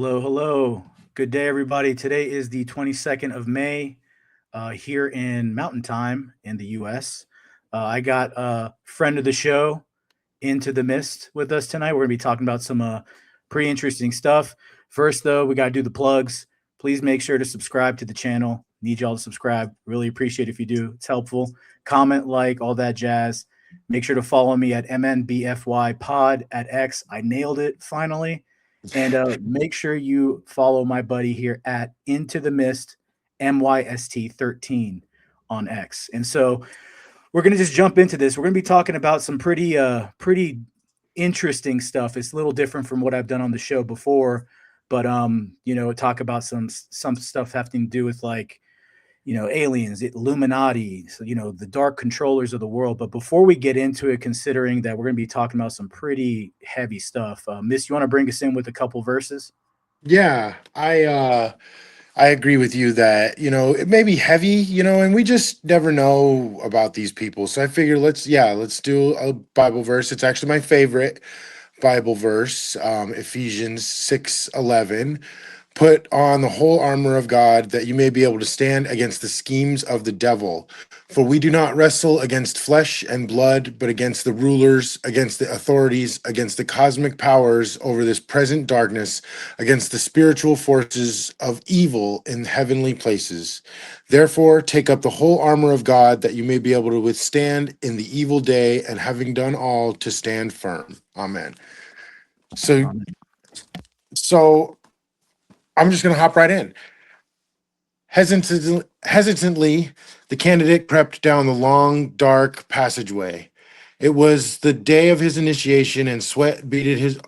Hello, hello. Good day, everybody. Today is the 22nd of May here in Mountain Time in the US. I got a friend of the show, Into the Mist, with us tonight. We're going to be talking about some pretty interesting stuff. First, though, we got to do the plugs. Please make sure to subscribe to the channel. Need y'all to subscribe. Really appreciate it if you do. It's helpful. Comment, like, all that jazz. Make sure to follow me at MNBFY Pod at X. I nailed it finally. And make sure you follow my buddy here at Into the Mist, MYST13 on X. And so we're going to just jump into this. We're going to be talking about some pretty interesting stuff. It's a little different from what I've done on the show before, but talk about some stuff having to do with like aliens, Illuminati, so, the dark controllers of the world. But before we get into it, considering that we're going to be talking about some pretty heavy stuff, Miss, you want to bring us in with a couple verses? Yeah, I agree with you that, it may be heavy, and we just never know about these people. So I figure let's do a Bible verse. It's actually my favorite Bible verse, Ephesians 6:11. Put on the whole armor of God that you may be able to stand against the schemes of the devil. For we do not wrestle against flesh and blood, but against the rulers, against the authorities, against the cosmic powers over this present darkness, against the spiritual forces of evil in heavenly places. Therefore, take up the whole armor of God that you may be able to withstand in the evil day, and having done all, to stand firm. Amen. So, so I'm just going to hop right in. Hesitantly, the candidate crept down the long, dark passageway. It was the day of his initiation, and sweat beaded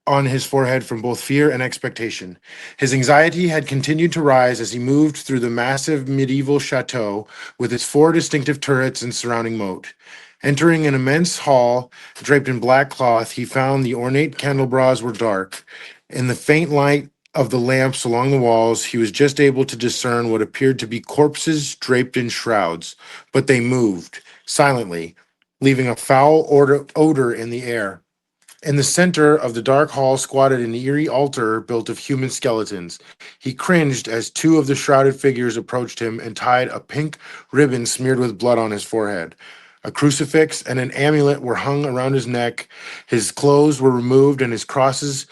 on his forehead from both fear and expectation. His anxiety had continued to rise as he moved through the massive medieval chateau with its four distinctive turrets and surrounding moat. Entering an immense hall draped in black cloth, he found the ornate candelabras were dark. In the faint light of the lamps along the walls, he was just able to discern what appeared to be corpses draped in shrouds, but they moved silently, leaving a foul odor in the air. In the center of the dark hall squatted an eerie altar built of human skeletons. He cringed as two of the shrouded figures approached him and tied a pink ribbon smeared with blood on his forehead. A crucifix and an amulet were hung around his neck. His clothes were removed and his crosses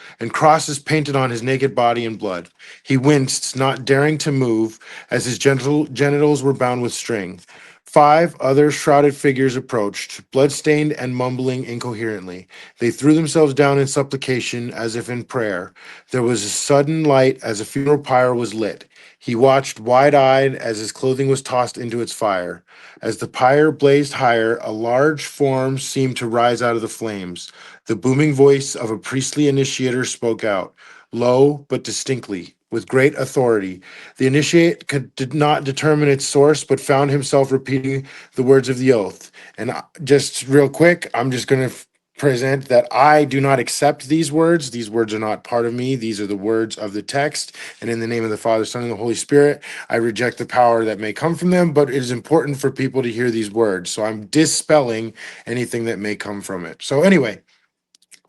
painted on his naked body in blood. He winced, not daring to move, as his genitals were bound with string. Five other shrouded figures approached, bloodstained and mumbling incoherently. They threw themselves down in supplication as if in prayer. There was a sudden light as a funeral pyre was lit. He watched wide-eyed as his clothing was tossed into its fire. As the pyre blazed higher, a large form seemed to rise out of the flames. The booming voice of a priestly initiator spoke out, low but distinctly, with great authority. The initiate did not determine its source, but found himself repeating the words of the oath. And just real quick, I'm just going to present that I do not accept these words. These words are not part of me. These are the words of the text. And in the name of the Father, Son, and the Holy Spirit, I reject the power that may come from them, but it is important for people to hear these words. So I'm dispelling anything that may come from it. So anyway,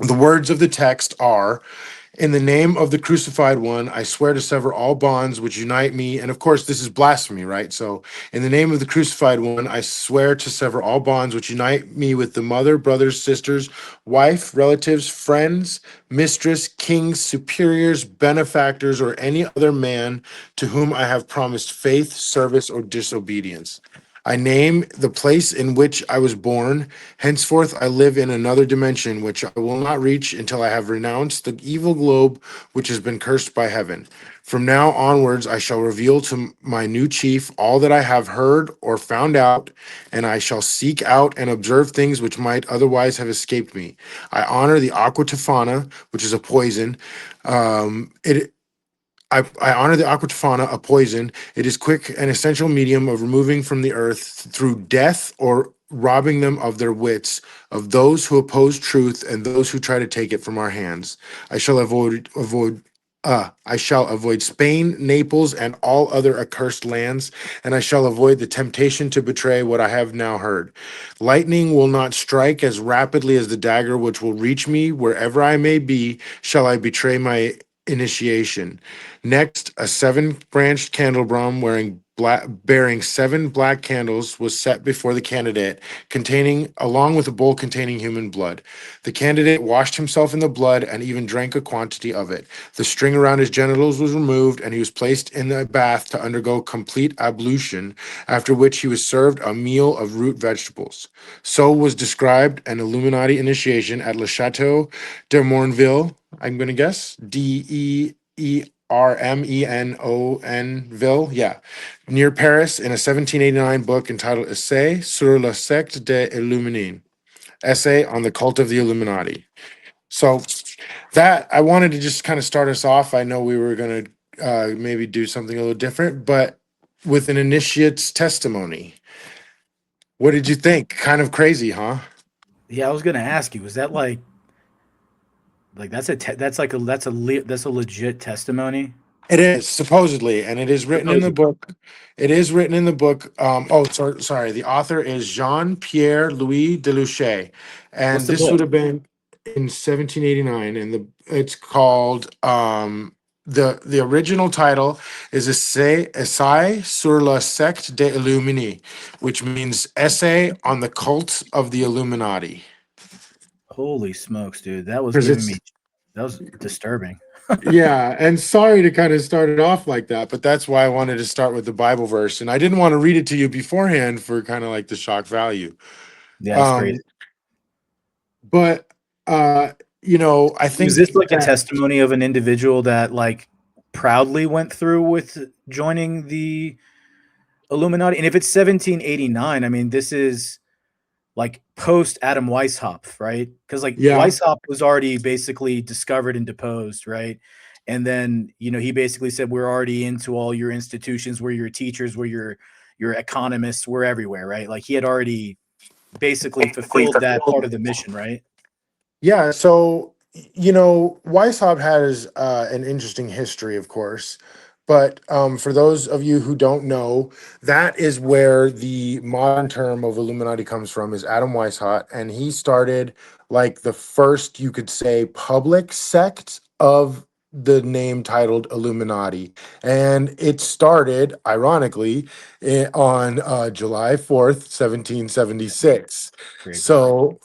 the words of the text are, in the name of the crucified one, I swear to sever all bonds which unite me. And of course, this is blasphemy, right? So, in the name of the crucified one, I swear to sever all bonds which unite me with the mother, brothers, sisters, wife, relatives, friends, mistress, kings, superiors, benefactors, or any other man to whom I have promised faith, service, or disobedience. I name the place in which I was born. Henceforth, I live in another dimension, which I will not reach until I have renounced the evil globe which has been cursed by heaven. From now onwards, I shall reveal to my new chief all that I have heard or found out, and I shall seek out and observe things which might otherwise have escaped me. I honor the aqua tofana, which is a poison. It I honor the aqua tofana, a poison. It is quick and essential medium of removing from the earth through death or robbing them of their wits, of those who oppose truth and those who try to take it from our hands. I shall avoid Spain, Naples, and all other accursed lands, and I shall avoid the temptation to betray what I have now heard. Lightning will not strike as rapidly as the dagger which will reach me. Wherever I may be, shall I betray my initiation. Next, a seven-branched candelabrum bearing seven black candles was set before the candidate, containing along with a bowl containing human blood. The candidate washed himself in the blood and even drank a quantity of it. The string around his genitals was removed, and he was placed in the bath to undergo complete ablution, after which he was served a meal of root vegetables. So was described an Illuminati initiation at Le Chateau de Morneville. I'm going to guess Dermenonville, yeah, near Paris, in a 1789 book entitled Essai sur la secte des Illuminés, Essay on the Cult of the Illuminati. So that I wanted to just kind of start us off. I know we were going to maybe do something a little different, but with an initiate's testimony. What did you think? Kind of crazy, huh? Yeah, I was gonna ask you, is that like that's like that's a legit testimony? It is supposedly, and it is written in the Supposedly. book. It is written in the book. Oh, sorry. The author is Jean Pierre Louis Deluche, What's and the this book? would have been in 1789. And it's called the original title is Essai sur la secte des Illuminés, which means essay on the cult of the Illuminati. Holy smokes, dude! That was Because giving it's me that was disturbing. Yeah, and sorry to kind of start it off like that, but that's why I wanted to start with the Bible verse, and I didn't want to read it to you beforehand for kind of like the shock value. Yeah, it's crazy. Um, but uh, I Was think this like a that testimony of an individual that like proudly went through with joining the Illuminati? And if it's 1789, I mean, this is like post Adam Weishaupt, right? Because like yeah, Weishaupt was already basically discovered and deposed, right? And then he basically said we're already into all your institutions, we're your teachers, we're your economists, we're everywhere, right? Like he had already basically fulfilled that part of the mission, right? yeah. So Weishaupt has an interesting history, of course. But for those of you who don't know, that is where the modern term of Illuminati comes from, is Adam Weishaupt, and he started like the first, you could say, public sect of the name titled Illuminati. And it started, ironically, on July 4th, 1776. Crazy. So,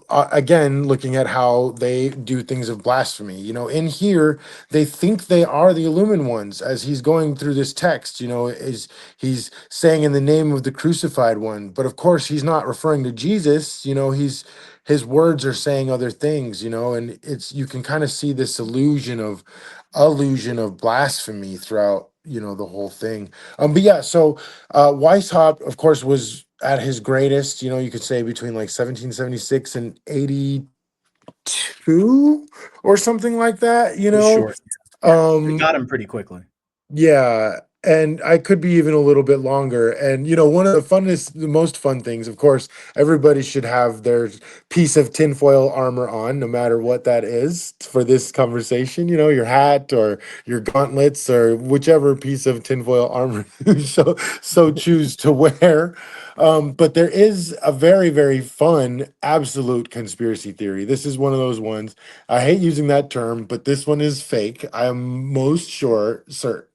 again, looking at how they do things of blasphemy, in here, they think they are the Illumined ones as he's going through this text, is he's saying in the name of the crucified one. But of course, he's not referring to Jesus, his words are saying other things, and you can kind of see this illusion of blasphemy throughout, the whole thing. But yeah, so Weishaupt, of course, was at his greatest, you could say between like 1776 and 82 or something like that, Was short. They Um, got him pretty quickly. yeah, and I could be even a little bit longer. And one of the most fun things, of course, everybody should have their piece of tinfoil armor on, no matter what that is for this conversation. Your hat or your gauntlets or whichever piece of tinfoil armor you so choose to wear. But there is a very, very fun absolute conspiracy theory. This is one of those ones. I hate using that term, but this one is fake. I am most sure, sir.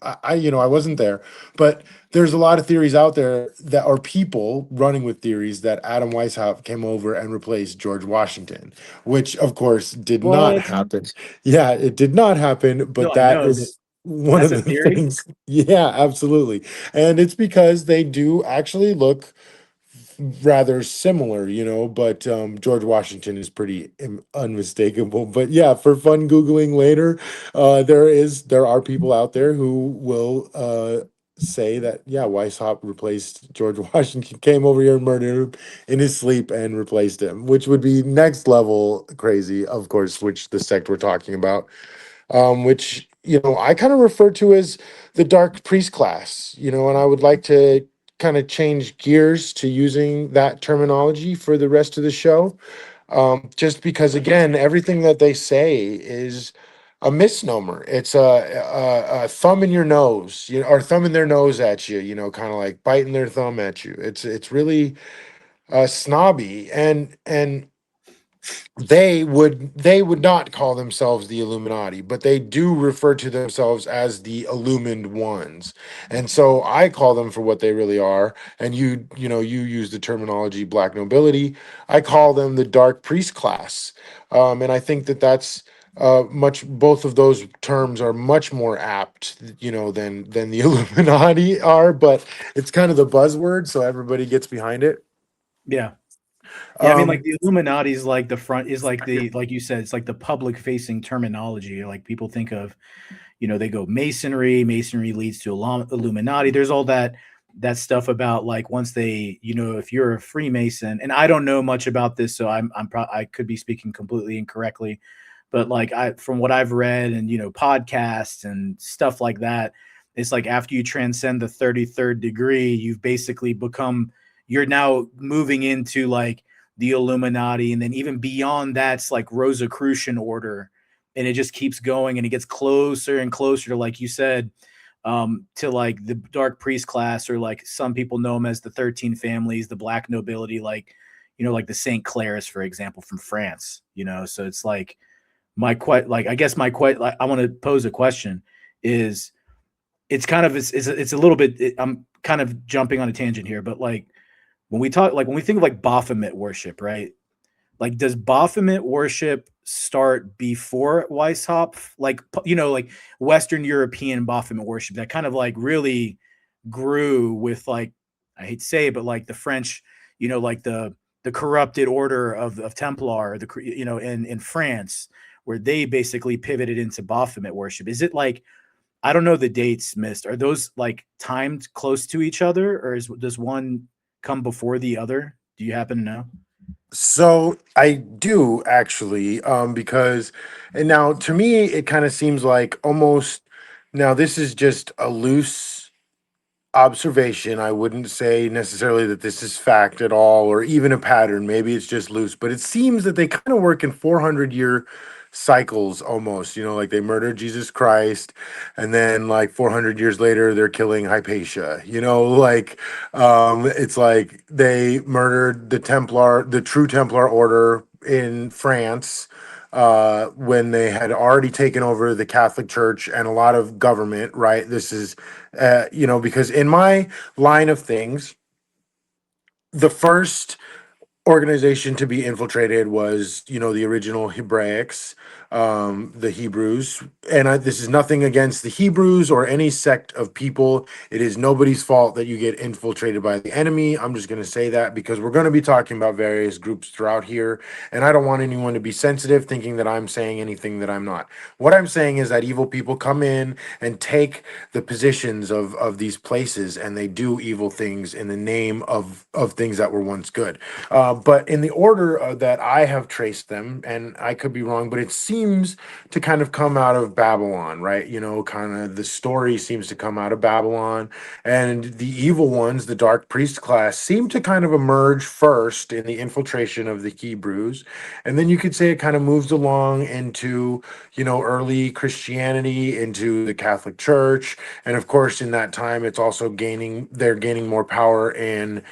I wasn't there, but there's a lot of theories out there that are people running with theories that Adam Weishaupt came over and replaced George Washington, which of course did not What? happen. Yeah, it did not happen, but No, I that know that is one of that's a the theory. things. Yeah, absolutely. And it's because they do actually look rather similar, but George Washington is pretty unmistakable. But yeah, for fun Googling later, there are people out there who will say that, yeah, Weishaupt replaced George Washington, came over here and murdered him in his sleep and replaced him, which would be next level crazy, of course, which the sect we're talking about, which I kind of refer to as the dark priest class, and I would like to kind of change gears to using that terminology for the rest of the show, just because again, everything that they say is a misnomer. It's a thumb in your nose, or thumb in their nose at you, kind of like biting their thumb at you. It's really snobby, and They would not call themselves the Illuminati, but they do refer to themselves as the illumined ones. And so I call them for what they really are. And you use the terminology black nobility. I call them the dark priest class. And I think that that's much both of those terms are much more apt, than the Illuminati are, but it's kind of the buzzword, so everybody gets behind it. Yeah. Yeah, I mean, like Um, the Illuminati is like the front is like the like you said, it's like the public facing terminology. Like people think of, they go masonry. Masonry leads to Illuminati. There's all that stuff about like once they, if you're a Freemason, and I don't know much about this, so I could be speaking completely incorrectly, but like I from what I've read and podcasts and stuff like that, it's like after you transcend the 33rd degree, you've basically become you're now moving into like the Illuminati, and then even beyond that's like Rosicrucian order, and it just keeps going and it gets closer and closer to, like you said, to like the dark priest class, or like some people know them as the 13 families, the black nobility, like like the Saint Clairs, for example, from France. So it's like I guess like I want to pose a question is it's kind of it's a little bit I'm kind of jumping on a tangent here, but like when we think of like Baphomet worship, right? Like, does Baphomet worship start before Weishaupt? Like, like Western European Baphomet worship that kind of like really grew with like, I hate to say it, but like the French, like the corrupted order of Templar, in France, where they basically pivoted into Baphomet worship. Is it like I don't know the dates, Mist. Are those like timed close to each other, or does one come before the other? Do you happen to know? So I do actually, because, and now to me it kind of seems like almost, now this is just a loose observation. I wouldn't say necessarily that this is fact at all or even a pattern. Maybe it's just loose, but it seems that they kind of work in 400-year cycles almost, like they murdered Jesus Christ and then like 400 years later they're killing Hypatia. Like it's like they murdered the true Templar order in France when they had already taken over the Catholic Church and a lot of government, right? This is because in my line of things, the first organization to be infiltrated was, the original Hebraics, the Hebrews. And this is nothing against the Hebrews or any sect of people. It is nobody's fault that you get infiltrated by the enemy. I'm just going to say that because we're going to be talking about various groups throughout here. And I don't want anyone to be sensitive thinking that I'm saying anything that I'm not. What I'm saying is that evil people come in and take the positions of these places and they do evil things in the name of things that were once good. But in the order that I have traced them, and I could be wrong, but it seems to kind of come out of Babylon, right? Kind of the story seems to come out of Babylon, and the evil ones, the dark priest class, seem to kind of emerge first in the infiltration of the Hebrews, and then you could say it kind of moves along into, early Christianity, into the Catholic Church, and of course, in that time, it's also they're gaining more power in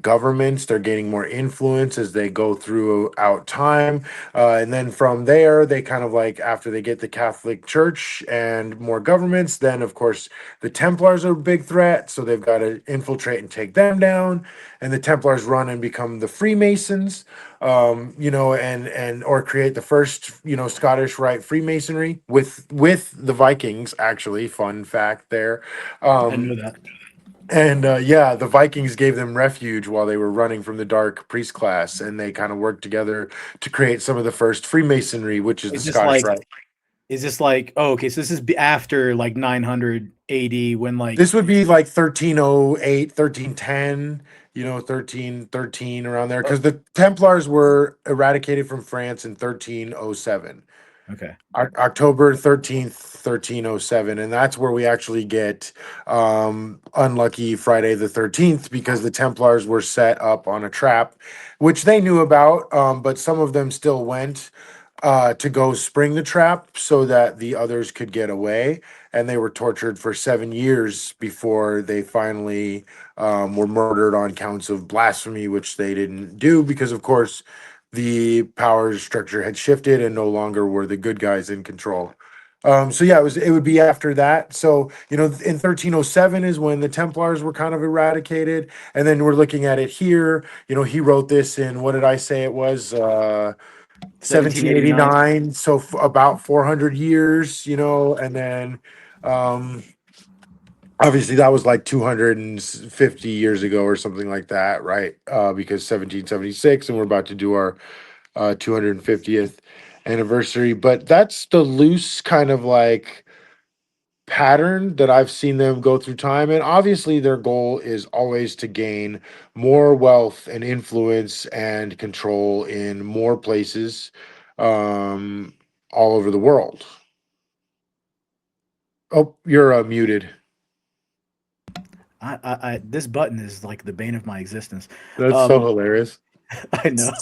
governments. They're gaining more influence as they go throughout time. And then from there, they kind of like, after they get the Catholic Church and more governments, then of course the Templars are a big threat. So they've got to infiltrate and take them down. And the Templars run and become the Freemasons, and or create the first, Scottish Rite Freemasonry with the Vikings, actually. Fun fact there. I didn't Um, know that. and yeah, the Vikings gave them refuge while they were running from the dark priest class, and they kind of worked together to create some of the first Freemasonry, which is the Is this Scottish like Rite. oh, okay, so this is after like 900 AD when like This would be like 1308, 1310, 1313 around there, oh, because the Templars were eradicated from France in 1307. okay. October 13th, 1307, and that's where we actually get unlucky Friday the 13th, because the Templars were set up on a trap which they knew about, but some of them still went to go spring the trap so that the others could get away, and they were tortured for 7 years before they finally were murdered on counts of blasphemy, which they didn't do because of course the power structure had shifted and no longer were the good guys in control. So yeah, it would be after that. So, you know, in 1307 is when the Templars were kind of eradicated. And then we're looking at it here. You know, he wrote this in, what did I say it was? 1789. 1789. So about 400 years, you know, and then um obviously that was like 250 years ago or something like that, right? Because 1776, and we're about to do our 250th anniversary. But that's the loose kind of like pattern that I've seen them go through time. And obviously, their goal is always to gain more wealth and influence and control in more places um, all over the world. Oh, you're muted. This button is like the bane of my existence. That's so Um, hilarious. I know.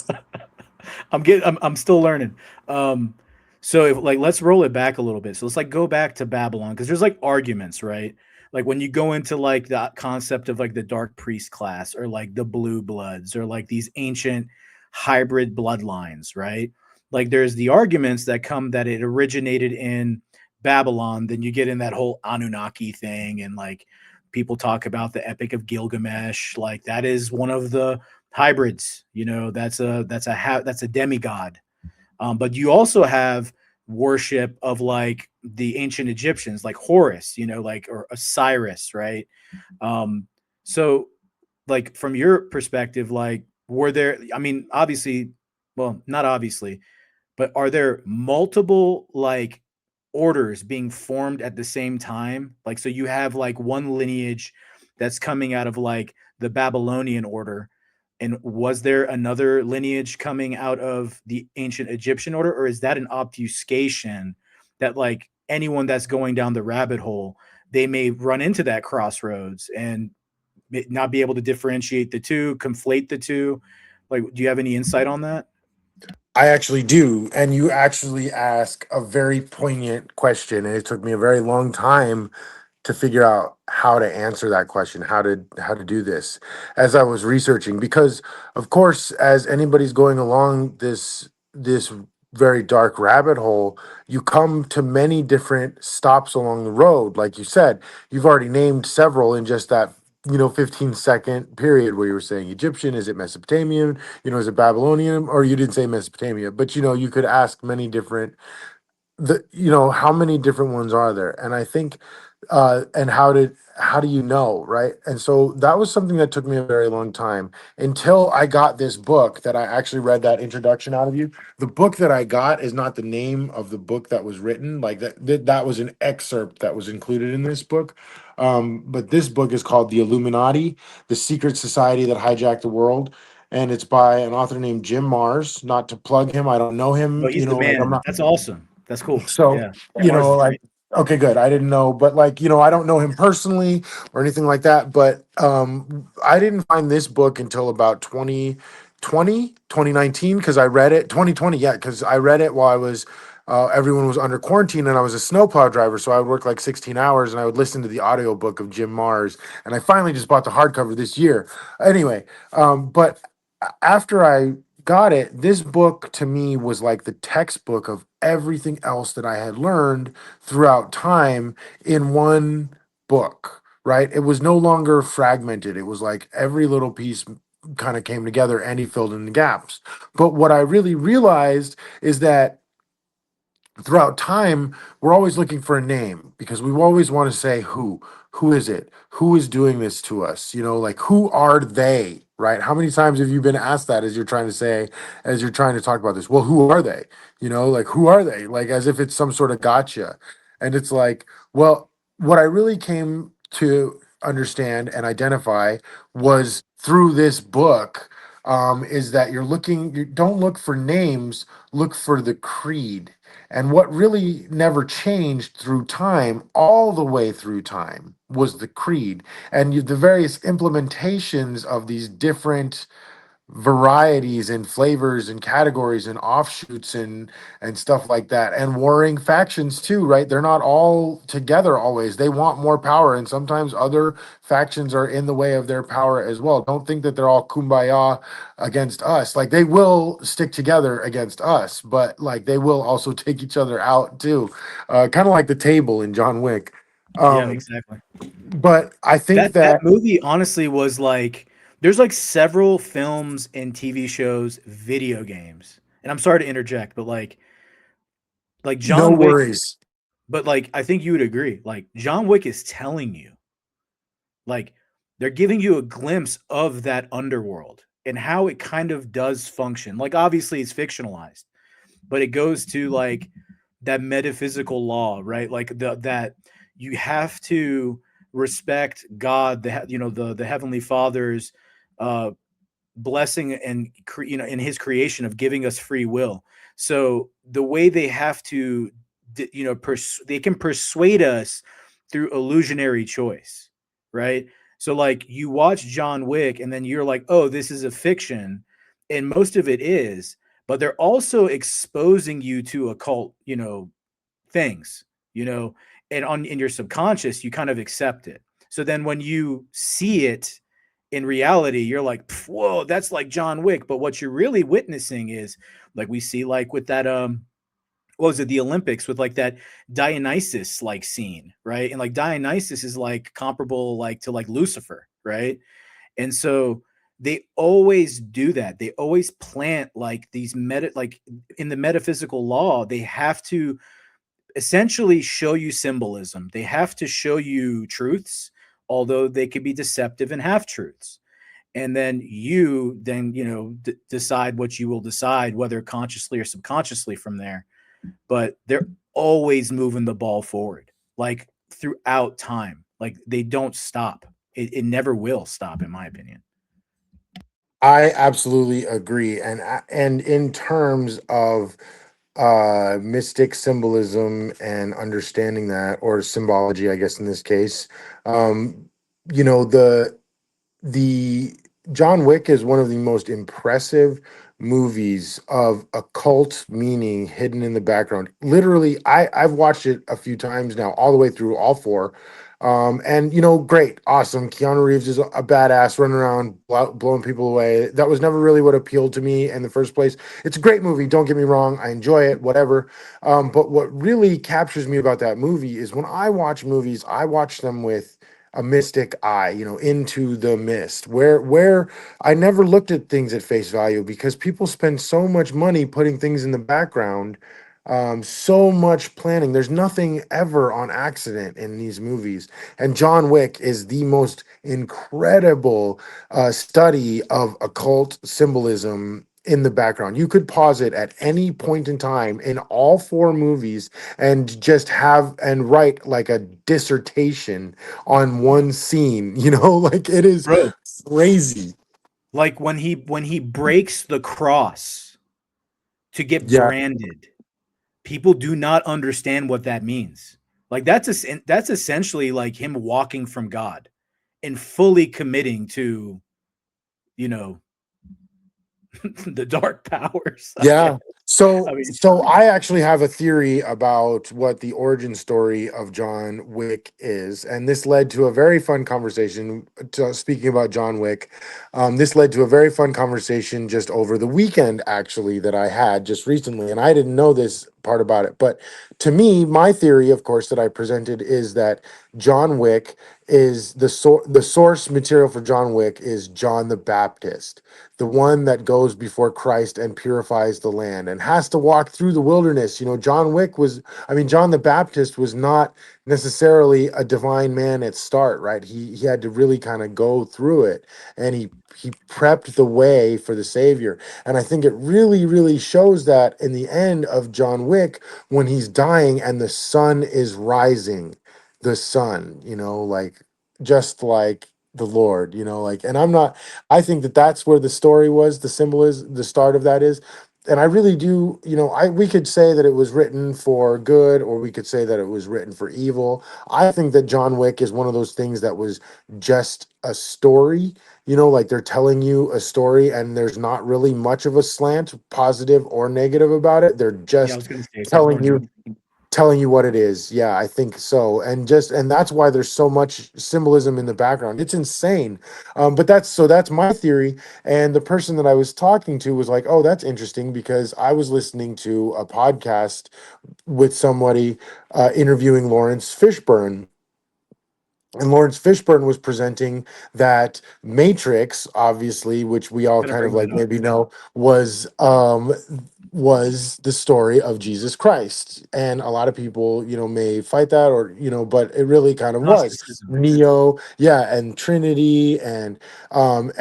I'm still learning. Um, so if like let's roll it back a little bit. So let's like go back to Babylon because there's like arguments, right? Like when you go into like the concept of like the dark priest class or like the blue bloods or like these ancient hybrid bloodlines, right? Like there's the arguments that come that it originated in Babylon, then you get in that whole Anunnaki thing and like people talk about the Epic of Gilgamesh, like that is one of the hybrids. You know, that's a demigod. But you also have worship of like the ancient Egyptians, like Horus, you know, like or Osiris, right? Um, so like from your perspective, like were there? I mean, obviously, well, not obviously, but are there multiple like orders being formed at the same time? Like, so you have like one lineage that's coming out of like the Babylonian order. And was there another lineage coming out of the ancient Egyptian order, or is that an obfuscation that like anyone that's going down the rabbit hole, they may run into that crossroads and not be able to differentiate the two, conflate the two? Like, do you have any insight on that? I actually do. And you actually ask a very poignant question. And it took me a very long time to figure out how to answer that question, how to do this as I was researching. Because of course, as anybody's going along this very dark rabbit hole, you come to many different stops along the road. Like you said, you've already named several in just that 15-second period where you were saying Egyptian, is it Mesopotamian, is it Babylonian, or you didn't say Mesopotamia, but you could ask many different, how many different ones are there? And I think and how do you know, right? And so that was something that took me a very long time until I got this book that I actually read that introduction out of you. The book that I got is not the name of the book that was written, like that was an excerpt that was included in this book. But this book is called The Illuminati, the Secret Society That Hijacked the World. And it's by an author named Jim Mars. Not to plug him, I don't know No, him, he's the like I'm man. not. That's awesome. That's cool. So, Yeah. Mars is like, great. okay, good. I didn't know, but like, I don't know him personally or anything like that. But I didn't find this book until about 2019, because I read it 2020. Yeah, because I read it while I was everyone was under quarantine and I was a snowplow driver. So I would work like 16 hours and I would listen to the audiobook of Jim Mars. And I finally just bought the hardcover this year. Anyway, but after I got it, this book to me was like the textbook of everything else that I had learned throughout time in one book, right? It was no longer fragmented. It was like every little piece kind of came together and he filled in the gaps. But what I really realized is that throughout time, we're always looking for a name because we always want to say who is it, who is doing this to us, like who are they, right? How many times have you been asked that as you're trying to talk about this? Well, who are they? Like who are they? Like as if it's some sort of gotcha. And it's like, well, what I really came to understand and identify was through this book, is that you don't look for names, look for the creed. And what really never changed through time, all the way through time, was the creed. And the various implementations of these different varieties and flavors and categories and offshoots and stuff like that, and warring factions too, right? They're not all together always. They want more power, and sometimes other factions are in the way of their power as well. Don't think that they're all kumbaya against us. Like, they will stick together against us, but like they will also take each other out too. Kind of like the table in John Wick. Yeah, um exactly. but I think That that movie honestly was like there's like several films and TV shows, video games. And I'm sorry to interject, but like no John Wick, worries. but like I think you would agree. Like John Wick is telling you, like they're giving you a glimpse of that underworld and how it kind of does function. Like obviously it's fictionalized, but it goes to like that metaphysical law, right? Like that you have to respect God, the heavenly Father's uh, blessing and in His creation of giving us free will. So the way they have to, they can persuade us through illusionary choice, right? So like you watch John Wick and then you're like, oh, this is a fiction, and most of it is, but they're also exposing you to occult, things, you know, and on in your subconscious, you kind of accept it. So then when you see it in reality, you're like, whoa, that's like John Wick. But what you're really witnessing is like we see like with that what was it, the Olympics with like that Dionysus like scene, right? And like Dionysus is like comparable like to like Lucifer, right? And so they always do that. They always plant like these like in the metaphysical law, they have to essentially show you symbolism. They have to show you truths, although they could be deceptive and half truths. And then decide what you will decide, whether consciously or subconsciously from there. But they're always moving the ball forward, like throughout time. Like they don't stop. It never will stop, in my opinion. I absolutely agree. And in terms of mystic symbolism and understanding that, or symbology, I guess in this case, um you know, the John Wick is one of the most impressive movies of occult meaning hidden in the background. Literally, I've watched it a few times now, all the way through, all four. And you know, great, awesome. Keanu Reeves is a badass running around blowing people away. That was never really what appealed to me in the first place. It's a great movie, don't get me wrong. I enjoy it, whatever. But what really captures me about that movie is when I watch movies, I watch them with a mystic eye, you know, into the mist, where I never looked at things at face value, because people spend so much money putting things in the background, so much planning. There's nothing ever on accident in these movies, and John Wick is the most incredible study of occult symbolism in the background. You could pause it at any point in time in all four movies and just have and write like a dissertation on one scene, you know, like it is Bro, crazy. like when he breaks the cross to get Yeah. branded, people do not understand what that means. Like that's essentially like him walking from God and fully committing to, you know, the dark powers, I guess. Yeah. I So mean, so I actually have a theory about what the origin story of John Wick is, and this led to a very fun conversation. Speaking about John Wick, this led to a very fun conversation just over the weekend, actually, that I had just recently, and I didn't know this part about it. But to me, my theory, of course, that I presented is that John Wick is the source material for John Wick is John the Baptist, the one that goes before Christ and purifies the land and has to walk through the wilderness. You know, John the Baptist was not necessarily a divine man at start, right? He had to really kind of go through it, and he prepped the way for the Savior. And I think it really, really shows that in the end of John Wick, when he's dying and the sun is rising, the sun, you know, like just like the Lord, you know, like, and I'm not, I think that that's where the story was, the symbol is, the start of that is. and I really do, we could say that it was written for good, or we could say that it was written for evil. I think that John Wick is one of those things that was just a story, like they're telling you a story and there's not really much of a slant, positive or negative about it. They're Yeah, I just was gonna say it's like more telling you neutral. telling you what it is. Yeah, I think so. And that's why there's so much symbolism in the background. It's insane. But that's my theory. And the person that I was talking to was like, "Oh, that's interesting," because I was listening to a podcast with somebody interviewing Lawrence Fishburne, and Lawrence Fishburne was presenting that Matrix, obviously, which we all Gonna kind of bring like that up. maybe know, was the story of Jesus Christ. And a lot of people, may fight that, or but it really kind of was Gnosticism. Neo, yeah, and Trinity, and then,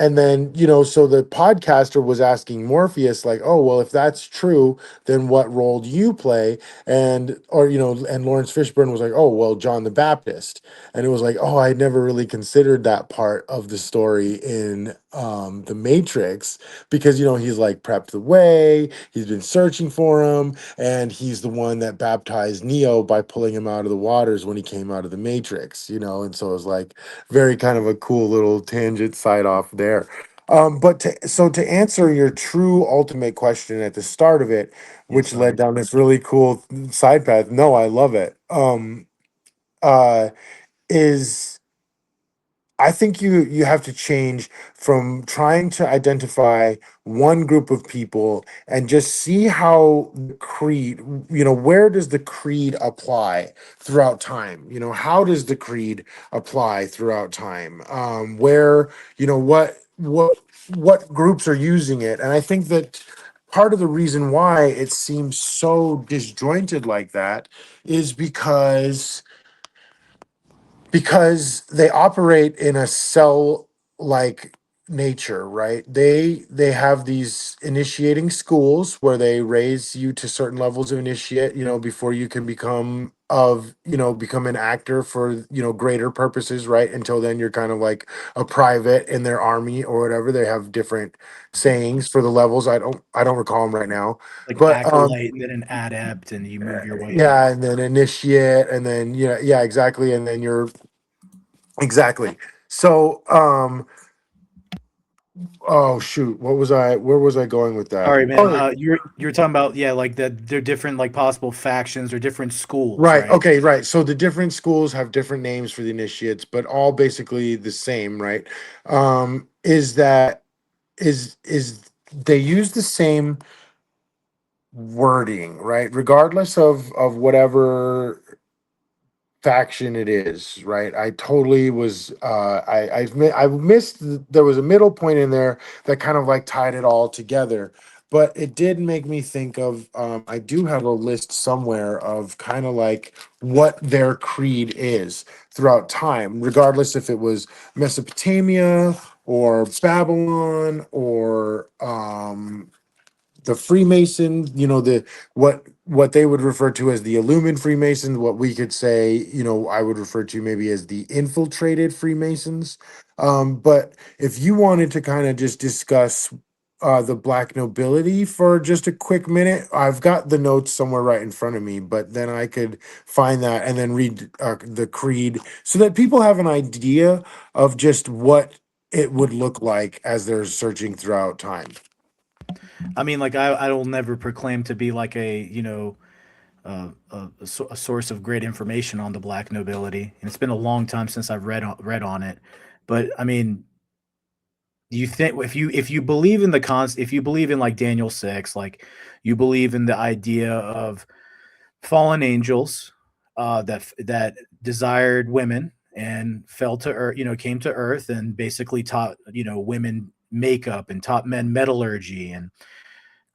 so the podcaster was asking Morpheus, like, "Oh, well, if that's true, then what role do you play?" And Lawrence Fishburne was like, "Oh, well, John the Baptist." And it was like, "Oh, I never really considered that part of the story in the Matrix, because he's like prepped the way, he's been searching for him, and he's the one that baptized Neo by pulling him out of the waters when he came out of the Matrix, and so it was like very kind of a cool little tangent side off there." But to answer your true ultimate question at the start of it, Yes, which led sir. down this really cool side path, no, I love it. Uh is I think you have to change from trying to identify one group of people and just see how the creed, where does the creed apply throughout time? How does the creed apply throughout time? Where, what groups are using it? And I think that part of the reason why it seems so disjointed like that is because they operate in a cell like nature, right? They have these initiating schools where they raise you to certain levels of initiate, before you can become an actor for, greater purposes, right? Until then you're kind of like a private in their army or whatever. They have different sayings for the levels. I don't recall them right now. Like But acolyte and then an adept, and you move your way up. yeah, and then initiate, and then yeah, exactly, and then you're exactly. So, oh shoot, where was I going with that? Sorry, man. Oh, You're talking about, yeah, like that they're different like possible factions or different schools, right. right? Okay, right. So the different schools have different names for the initiates, but all basically the same, right? Is that is they use the same wording, right? Regardless of whatever faction it is, right? I totally was I missed there was a middle point in there that kind of like tied it all together. But it did make me think of I do have a list somewhere of kind of like what their creed is throughout time, regardless if it was Mesopotamia or Babylon or the Freemason, what they would refer to as the Illumined Freemasons, what we could say, I would refer to maybe as the infiltrated Freemasons. But if you wanted to kind of just discuss the black nobility for just a quick minute, I've got the notes somewhere right in front of me, but then I could find that and then read the creed so that people have an idea of just what it would look like as they're searching throughout time. I mean, like I will never proclaim to be like a a source of great information on the black nobility, and it's been a long time since I've read on it. But I mean, do you think if you believe in if you believe in like Daniel 6, like you believe in the idea of fallen angels that desired women and fell to earth, came to earth and basically taught women makeup and taught men metallurgy and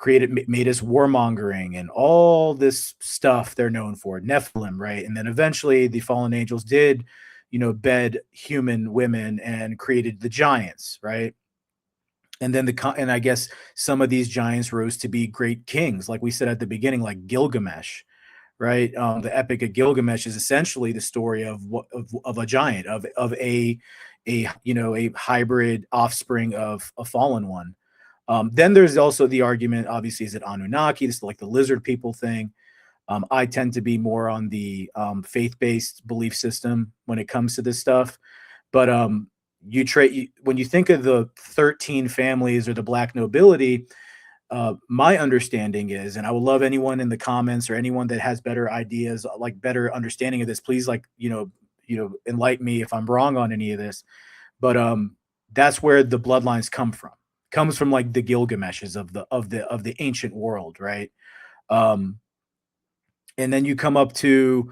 made us warmongering and all this stuff they're known for, Nephilim, right? And then eventually the fallen angels did, bed human women and created the giants, right? And then and I guess some of these giants rose to be great kings, like we said at the beginning, like Gilgamesh, right? The Epic of Gilgamesh is essentially the story of of a giant, of a hybrid offspring of a fallen one. Then there's also the argument, obviously, is it Anunnaki? This is like the lizard people thing. I tend to be more on the faith-based belief system when it comes to this stuff. But when you think of the 13 families or the black nobility, my understanding is, and I would love anyone in the comments or anyone that has better ideas, like better understanding of this, please, like, enlighten me if I'm wrong on any of this. But that's where the bloodlines come from. Comes from like the Gilgameshes of the ancient world, right? Um, and then you come up to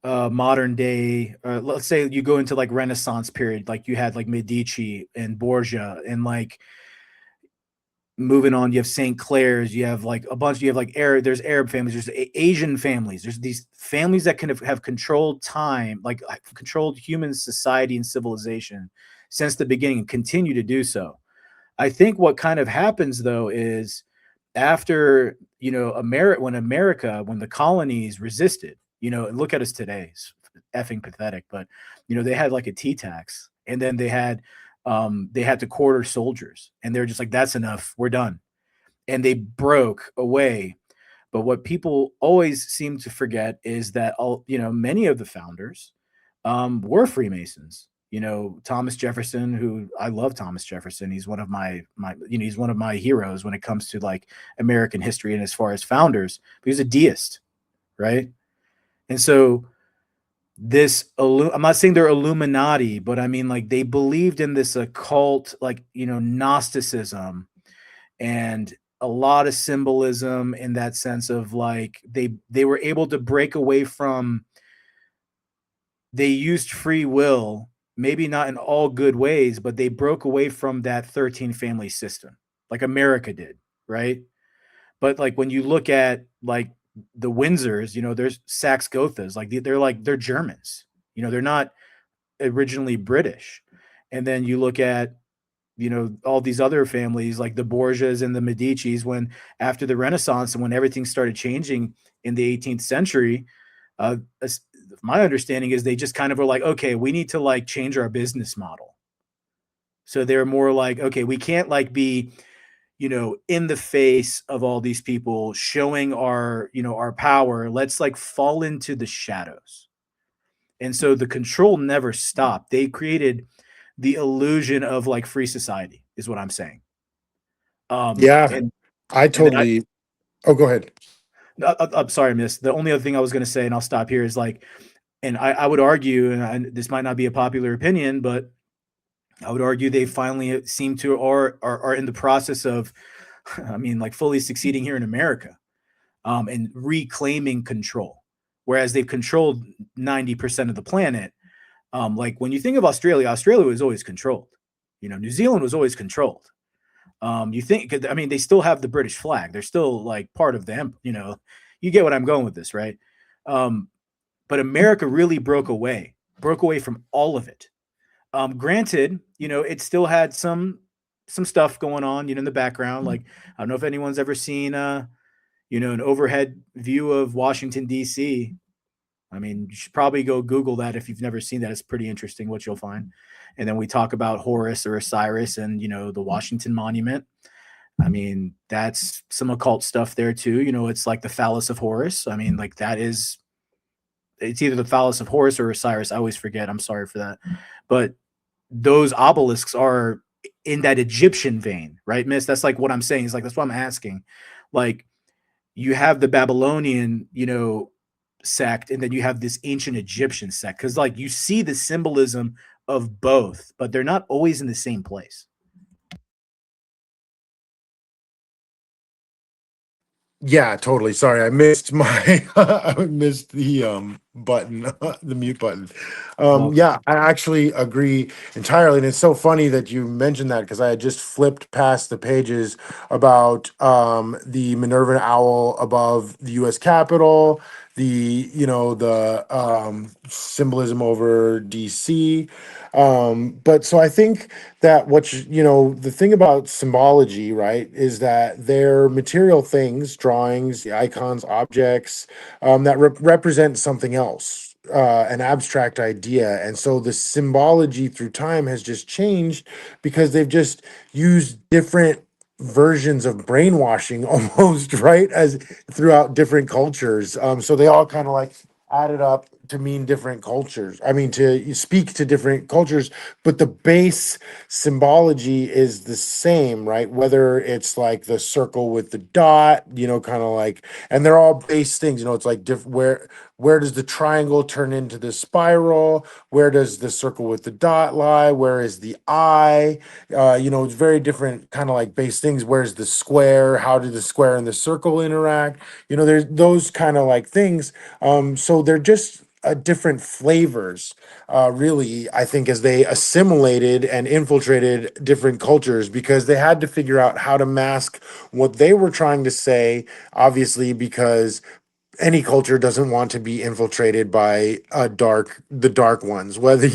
modern day, let's say you go into like Renaissance period, like you had like Medici and Borgia, and like moving on, you have St. Clair's, you have like a bunch, you have like there's Arab families, there's Asian families, there's these families that kind of have controlled time, like controlled human society and civilization since the beginning and continue to do so. I think what kind of happens though is after, when the colonies resisted, and look at us today, it's effing pathetic, but they had like a tea tax, and then they had to quarter soldiers, and they're just like, that's enough, we're done, and they broke away. But what people always seem to forget is that many of the founders were Freemasons. Thomas Jefferson, who I love Thomas Jefferson. He's one of he's one of my heroes when it comes to like American history and as far as founders. But he's a deist, right? And so I'm not saying they're Illuminati, but I mean like they believed in this occult, like Gnosticism, and a lot of symbolism in that sense of like they were able to break away from, they used free will, maybe not in all good ways, but they broke away from that 13 family system, like America did, right? But like when you look at like the Windsors, there's Saxe Gothas, like they're Germans, they're not originally British. And then you look at all these other families like the Borgias and the Medicis, when after the Renaissance and when everything started changing in the 18th century, uh, my understanding is they just kind of were like, okay, we need to like change our business model. So they're more like, okay, we can't like be, in the face of all these people showing our power. Let's like fall into the shadows. And so the control never stopped. They created the illusion of like free society, is what I'm saying. Yeah, And I and then totally. Oh, go ahead. I'm sorry, Miss. The only other thing I was going to say, and I'll stop here, is like, and I would argue, and this might not be a popular opinion, but I would argue they finally seem to, or are in the process of, I mean, like fully succeeding here in America, and reclaiming control. Whereas they've controlled 90% of the planet. Like when you think of Australia, Australia was always controlled. New Zealand was always controlled. You think, I mean, they still have the British flag. They're still like part of them. You get what I'm going with this, right? Um, but America really broke away from all of it. Granted, it still had some stuff going on, in the background. Like I don't know if anyone's ever seen, an overhead view of Washington D.C. I mean, you should probably go Google that if you've never seen that. It's pretty interesting what you'll find. And then we talk about Horus or Osiris and the Washington Monument. I mean, that's some occult stuff there too. It's like the phallus of Horus. I mean, like it's either the phallus of Horus or Osiris. I always forget. I'm sorry for that. But those obelisks are in that Egyptian vein, right, Miss? That's like what I'm saying. Is like that's what I'm asking. Like you have the Babylonian, sect, and then you have this ancient Egyptian sect, because like you see the symbolism of both, but they're not always in the same place. Yeah, totally. Sorry, I missed my I missed the button, the mute button. Well, Yeah, I actually agree entirely. And it's so funny that you mentioned that because I had just flipped past the pages about the Minerva owl above the US Capitol, the symbolism over DC. But so I think that the thing about symbology, right, is that they're material things, drawings, the icons, objects that represent something else, an abstract idea. And so the symbology through time has just changed because they've just used different versions of brainwashing almost, right? As throughout different cultures. So they all kind of like added up to mean different cultures. I mean, to speak to different cultures, but the base symbology is the same, right? Whether it's like the circle with the dot, kind of like, and they're all base things. It's like where does the triangle turn into the spiral? Where does the circle with the dot lie? Where is the eye? It's very different kind of like base things. Where's the square? How do the square and the circle interact? There's those kind of like things. So they're just different flavors, really, I think, as they assimilated and infiltrated different cultures because they had to figure out how to mask what they were trying to say, obviously, because any culture doesn't want to be infiltrated by the dark ones, whether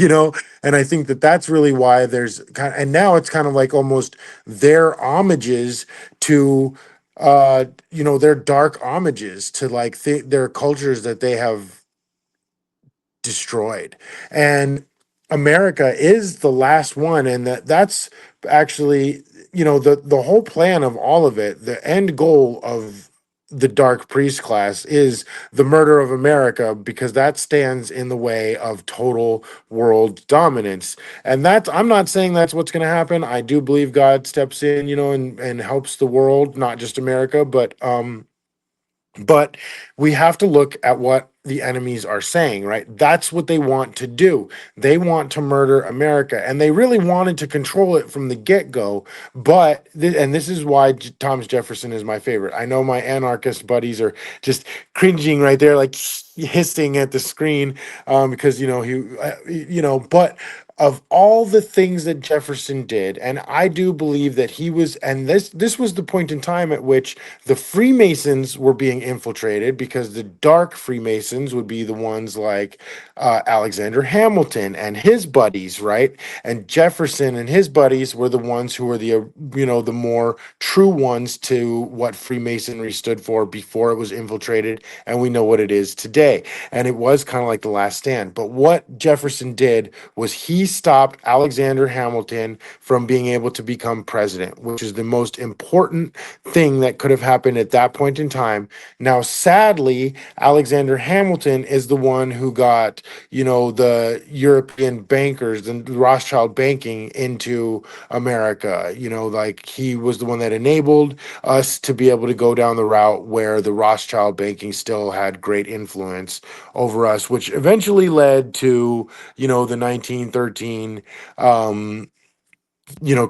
and I think that that's really why there's kind of, and now it's kind of like almost their homages to their dark homages to like their cultures that they have destroyed. And America is the last one, and that's actually, the whole plan of all of it, the end goal of the Dark Priest class is the murder of America, because that stands in the way of total world dominance. And that's, I'm not saying that's what's going to happen. I do believe God steps in, and helps the world, not just America, but we have to look at what the enemies are saying, right? That's what they want to do. They want to murder America, and they really wanted to control it from the get-go. But and this is why Thomas Jefferson is my favorite. I know my anarchist buddies are just cringing right there, like hissing at the screen, because but of all the things that Jefferson did, and I do believe that he was, and this was the point in time at which the Freemasons were being infiltrated, because the dark Freemasons would be the ones like Alexander Hamilton and his buddies, right? And Jefferson and his buddies were the ones who were the more true ones to what Freemasonry stood for before it was infiltrated, and we know what it is today. And it was kind of like the last stand. But what Jefferson did was he stopped Alexander Hamilton from being able to become president, which is the most important thing that could have happened at that point in time. Now, sadly, Alexander Hamilton is the one who got, the European bankers and Rothschild banking into America. Like he was the one that enabled us to be able to go down the route where the Rothschild banking still had great influence over us, which eventually led to, the 1913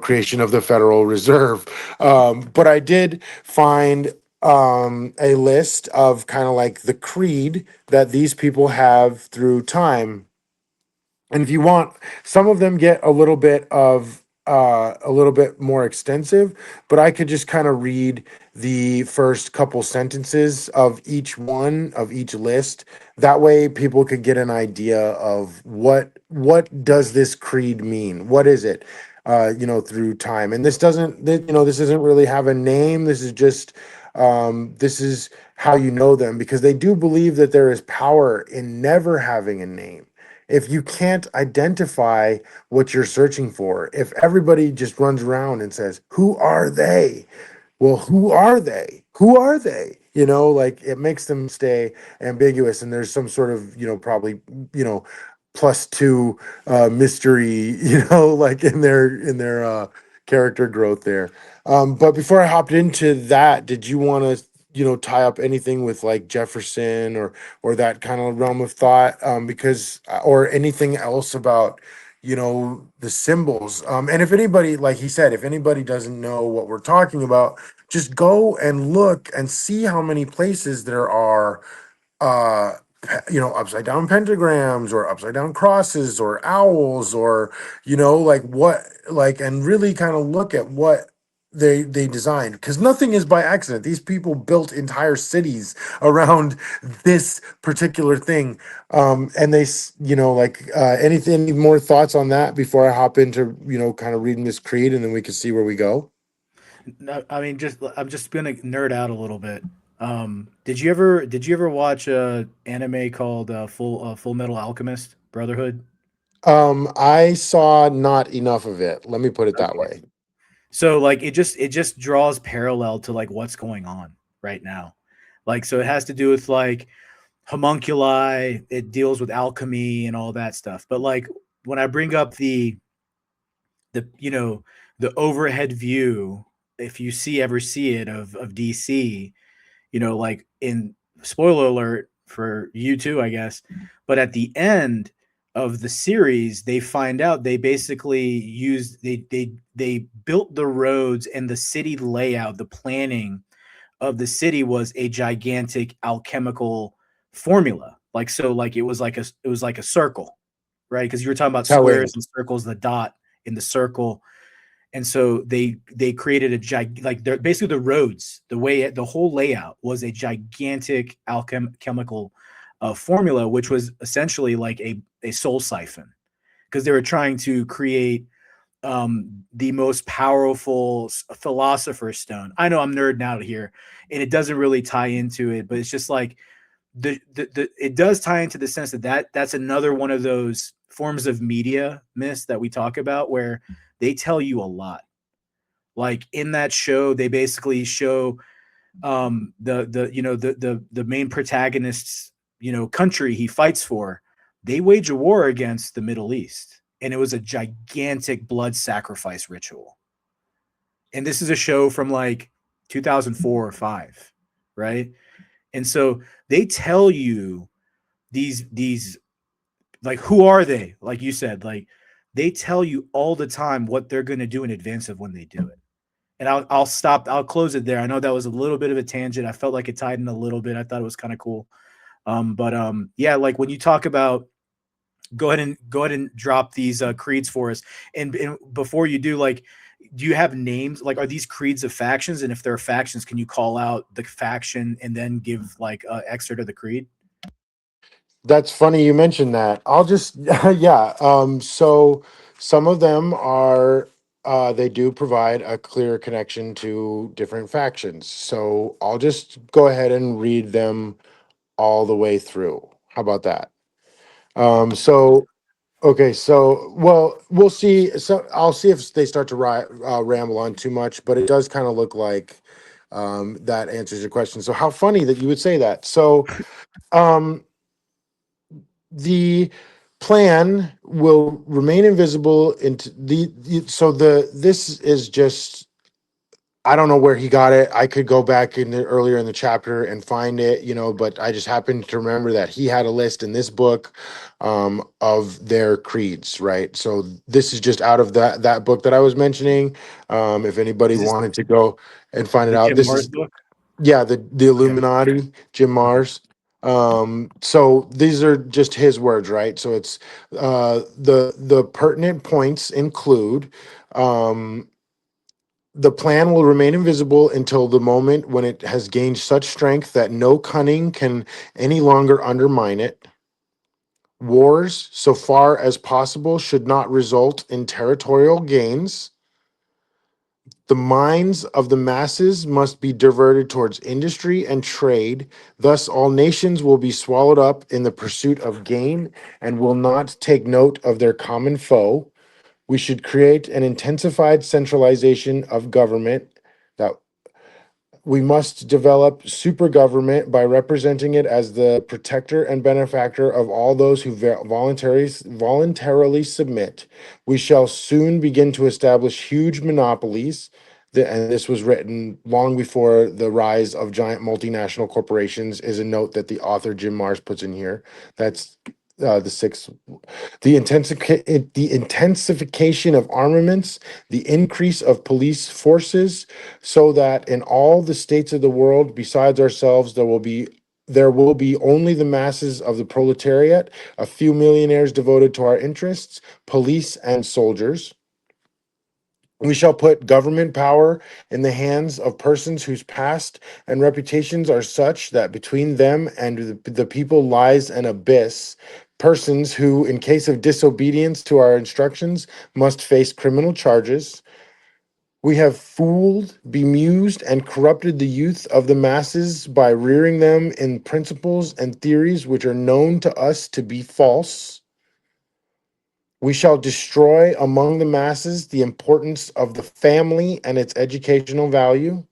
creation of the Federal Reserve. But I did find a list of kind of like the creed that these people have through time. And if you want, some of them get a little bit more extensive, but I could just kind of read the first couple sentences of each one of each list. That way people could get an idea of what does this creed mean? What is it? Through time. And this doesn't really have a name. This is just this is how you know them, because they do believe that there is power in never having a name. If you can't identify what you're searching for, if everybody just runs around and says, "Who are they?" Well, who are they? Who are they? Like it makes them stay ambiguous, and there's some sort of, probably, +2 mystery, like in their character growth there. But before I hopped into that, did you want to, tie up anything with like Jefferson or that kind of realm of thought? Because or anything else about the symbols. And if anybody, like he said, if anybody doesn't know what we're talking about, just go and look and see how many places there are upside down pentagrams or upside down crosses or owls, or like what, like, and really kind of look at what they designed, because nothing is by accident. These people built entire cities around this particular thing. And any more thoughts on that before I hop into kind of reading this creed, and then we can see where we go. No, I mean, just I'm just gonna nerd out a little bit. Did you ever watch a anime called Full Metal Alchemist Brotherhood? I saw not enough of it, let me put it that Okay. way. So like it just draws parallel to like what's going on right now. Like so it has to do with like homunculi, it deals with alchemy and all that stuff. But like when I bring up the the overhead view, if you ever see it of DC, like in spoiler alert for you too, I guess. But at the end of the series, they find out they basically used they built the roads and the city layout, the planning of the city was a gigantic alchemical formula. Like so, like it was like a circle, right? Because you were talking about That's how squares it. and circles, the dot in the circle, and so they created like they're basically the roads, the whole layout was a gigantic alchemical formula, which was essentially like a soul siphon because they were trying to create the most powerful philosopher's stone. I know I'm nerding out here, and it doesn't really tie into it, but it's just like the it does tie into the sense that that's another one of those forms of media myths that we talk about where they tell you a lot. Like in that show, they basically show the main protagonist's country he fights for. They wage a war against the Middle East, and it was a gigantic blood sacrifice ritual. And this is a show from like 2004 or 5, right? And so they tell you these like who are they? Like you said, like they tell you all the time what they're going to do in advance of when they do it. And I'll stop. I'll close it there. I know that was a little bit of a tangent. I felt like it tied in a little bit. I thought it was kind of cool. But yeah, like when you talk about, go ahead and drop these creeds for us. And before you do, like, do you have names? Like, are these creeds of factions? And if there are factions, can you call out the faction and then give like excerpt of the creed? That's funny you mentioned that. I'll just yeah. So some of them are they do provide a clear connection to different factions. So I'll just go ahead and read them all the way through. How about that? So okay, so well, we'll see. So I'll see if they start to ramble on too much, but it does kind of look like that answers your question. So how funny that you would say that. So um, the plan will remain invisible into so this is just I don't know where he got it. I could go back in the earlier in the chapter and find it, but I just happened to remember that he had a list in this book of their creeds, right? So this is just out of that book that I was mentioning. If anybody Is this wanted to go and find it the out, Jim this Mars is book? yeah, the Okay. Illuminati, Jim Okay. Mars. So these are just his words, right? So it's the pertinent points include the plan will remain invisible until the moment when it has gained such strength that no cunning can any longer undermine it. Wars, so far as possible, should not result in territorial gains. The minds of the masses must be diverted towards industry and trade. Thus, all nations will be swallowed up in the pursuit of gain and will not take note of their common foe. We should create an intensified centralization of government that we must develop super government by representing it as the protector and benefactor of all those who voluntarily submit. We shall soon begin to establish huge monopolies. And this was written long before the rise of giant multinational corporations, is a note that the author Jim Mars puts in here. That's the sixth. The intensification of armaments, the increase of police forces, so that in all the states of the world besides ourselves there will be only the masses of the proletariat, a few millionaires devoted to our interests, police and soldiers. We shall put government power in the hands of persons whose past and reputations are such that between them and the people lies an abyss. Persons who, in case of disobedience to our instructions, must face criminal charges. We have fooled, bemused, and corrupted the youth of the masses by rearing them in principles and theories which are known to us to be false. We shall destroy among the masses the importance of the family and its educational value.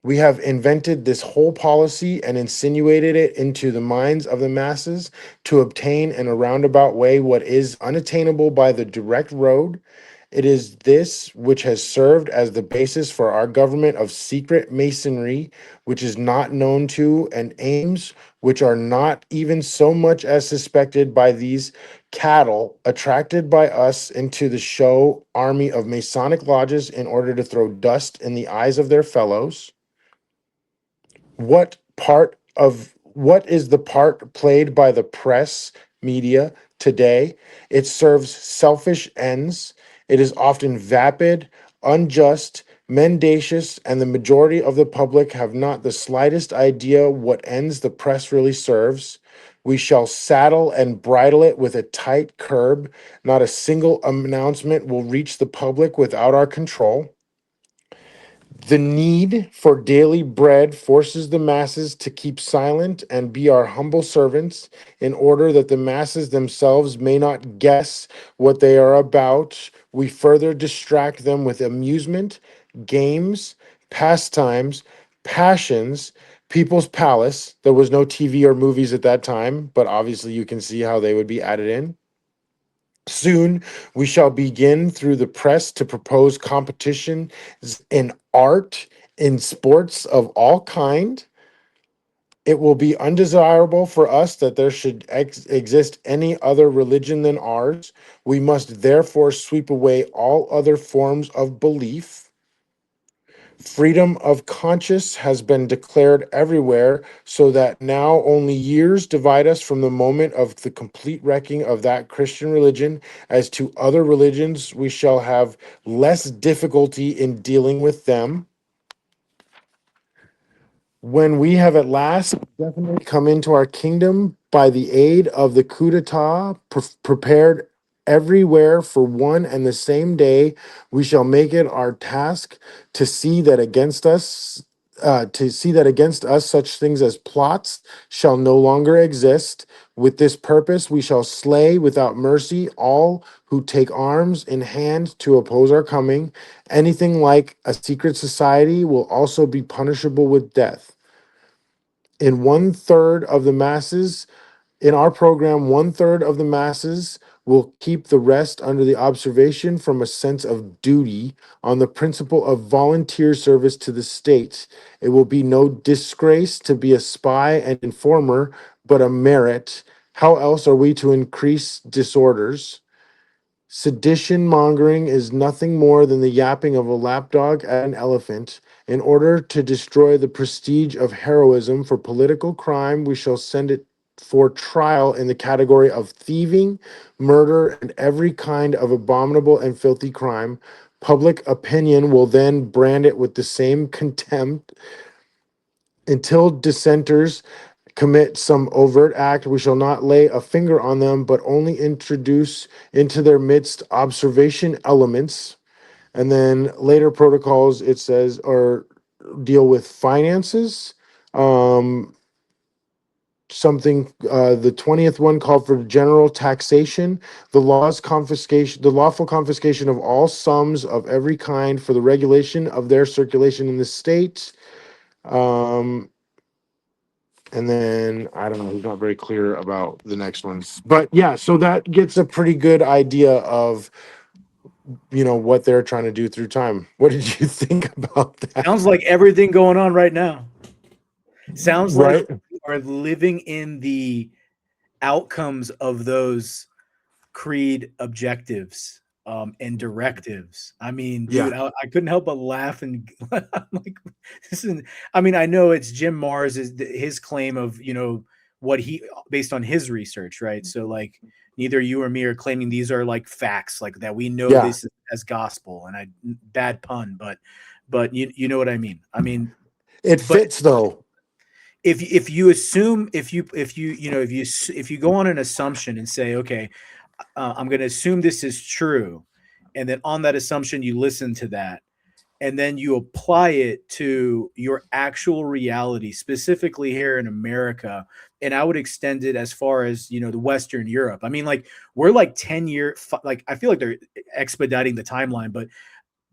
We have invented this whole policy and insinuated it into the minds of the masses to obtain in a roundabout way what is unattainable by the direct road. It is this which has served as the basis for our government of secret masonry, which is not known to, and aims which are not even so much as suspected by these cattle attracted by us into the show army of Masonic lodges in order to throw dust in the eyes of their fellows. What is the part played by the press media today? It serves selfish ends. It is often vapid, unjust, mendacious, and the majority of the public have not the slightest idea what ends the press really serves. We shall saddle and bridle it with a tight curb. Not a single announcement will reach the public without our control. The need for daily bread forces the masses to keep silent and be our humble servants in order that the masses themselves may not guess what they are about. We further distract them with amusement, games, pastimes, passions, people's palace. There was no TV or movies at that time, but obviously you can see how they would be added in. Soon we shall begin through the press to propose competition in art, in sports of all kind. It will be undesirable for us that there should exist any other religion than ours. We must therefore sweep away all other forms of belief. Freedom of conscience has been declared everywhere, so that now only years divide us from the moment of the complete wrecking of that Christian religion. As to other religions, we shall have less difficulty in dealing with them. When we have at last definitely come into our kingdom by the aid of the coup d'etat prepared everywhere for one and the same day, we shall make it our task to see that against us such things as plots shall no longer exist. With this purpose we shall slay without mercy all who take arms in hand to oppose our coming. Anything like a secret society will also be punishable with death. In one third of the masses, in our program, one third of the masses will keep the rest under the observation from a sense of duty on the principle of volunteer service to the state. It will be no disgrace to be a spy and informer, but a merit. How else are we to increase disorders? Sedition mongering is nothing more than the yapping of a lapdog at an elephant. In order to destroy the prestige of heroism for political crime, we shall send it for trial in the category of thieving, murder, and every kind of abominable and filthy crime. Public opinion will then brand it with the same contempt. Until dissenters commit some overt act, we shall not lay a finger on them, but only introduce into their midst observation elements. And then later protocols, it says, or deal with finances. Um, the 20th one called for general taxation, the lawful confiscation of all sums of every kind for the regulation of their circulation in the state. Um, And then I don't know, he's not very clear about the next ones. But yeah, so that gets a pretty good idea of, what they're trying to do through time. What did you think about that? Sounds like everything going on right now. Sounds like Right? we are living in the outcomes of those creed objectives and directives. I mean, dude, Yeah. I couldn't help but laugh and I'm like, this is. I mean, I know it's Jim Mars is his claim of what he based on his research, right? So like, neither you or me are claiming these are like facts, like that we know Yeah. this as gospel. And I bad pun, but you know what I mean. I mean, It but fits though. if you assume if you go on an assumption and say, okay, I'm going to assume this is true. And then on that assumption, you listen to that. And then you apply it to your actual reality, specifically here in America. and I would extend it as far as, you know, the Western Europe. I mean, like we're like like I feel like they're expediting the timeline, but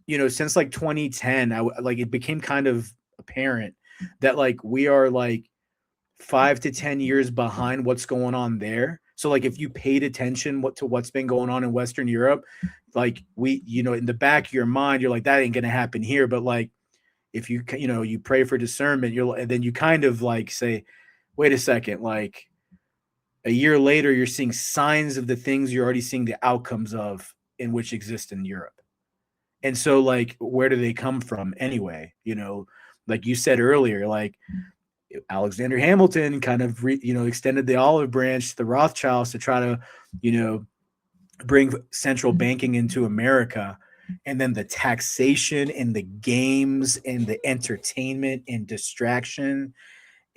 you know, since like 2010, like it became kind of apparent that like we are like 5 to 10 years behind what's going on there. So like if you paid attention to what's been going on in Western Europe, like we, you know, in the back of your mind, you're like that ain't gonna happen here. But like if you know you pray for discernment, and then you kind of like say, wait a second, like a year later, you're seeing signs of the things you're already seeing the outcomes of in which exist in Europe. And so like where do they come from anyway? You know, like you said earlier, like Alexander Hamilton kind of you know extended the olive branch to the Rothschilds to try to, you know, bring central banking into America, and then the taxation and the games and the entertainment and distraction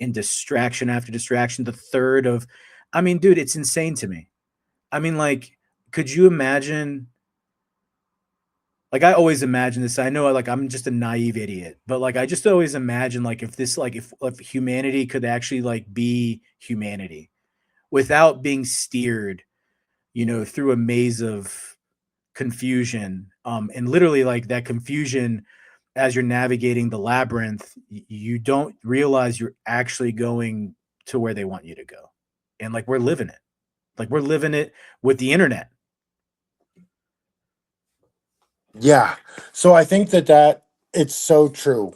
after distraction. The third of, I mean, dude, it's insane to me. I mean, like, could you imagine? Like, I always imagine this. I know, like, I'm just a naive idiot, but like, I just always imagine, like, if this, like, if humanity could actually like be humanity without being steered, you know, through a maze of confusion, and literally like that confusion as you're navigating the labyrinth, you don't realize you're actually going to where they want you to go, and like we're living it with the internet. Yeah. So I think that it's so true.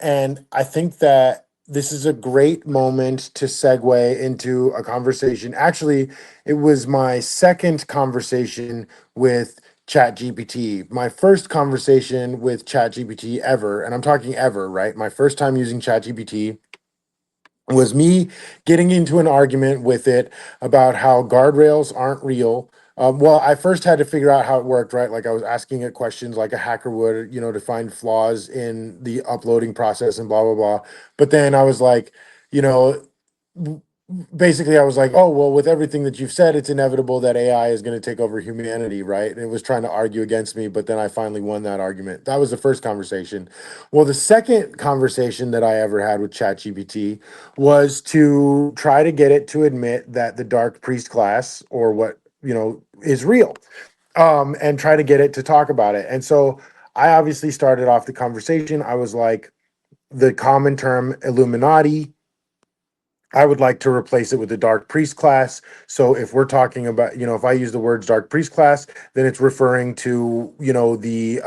And I think that this is a great moment to segue into a conversation. Actually, it was my second conversation with ChatGPT. My first conversation with ChatGPT ever, and I'm talking ever, right? My first time using ChatGPT was me getting into an argument with it about how guardrails aren't real. Well, I first had to figure out how it worked, right? Like I was asking it questions like a hacker would, you know, to find flaws in the uploading process and blah, blah, blah. But then I was like, you know, basically I was like, oh, well, with everything that you've said, it's inevitable that AI is going to take over humanity, right? And it was trying to argue against me, but then I finally won that argument. That was the first conversation. Well, the second conversation that I ever had with ChatGPT was to try to get it to admit that the dark priest class, or what, you know, is real, and try to get it to talk about it. And so I obviously started off the conversation. I was like, the common term illuminati, I would like to replace it with the dark priest class. So if we're talking about, you know, if I use the words dark priest class, then it's referring to, you know, the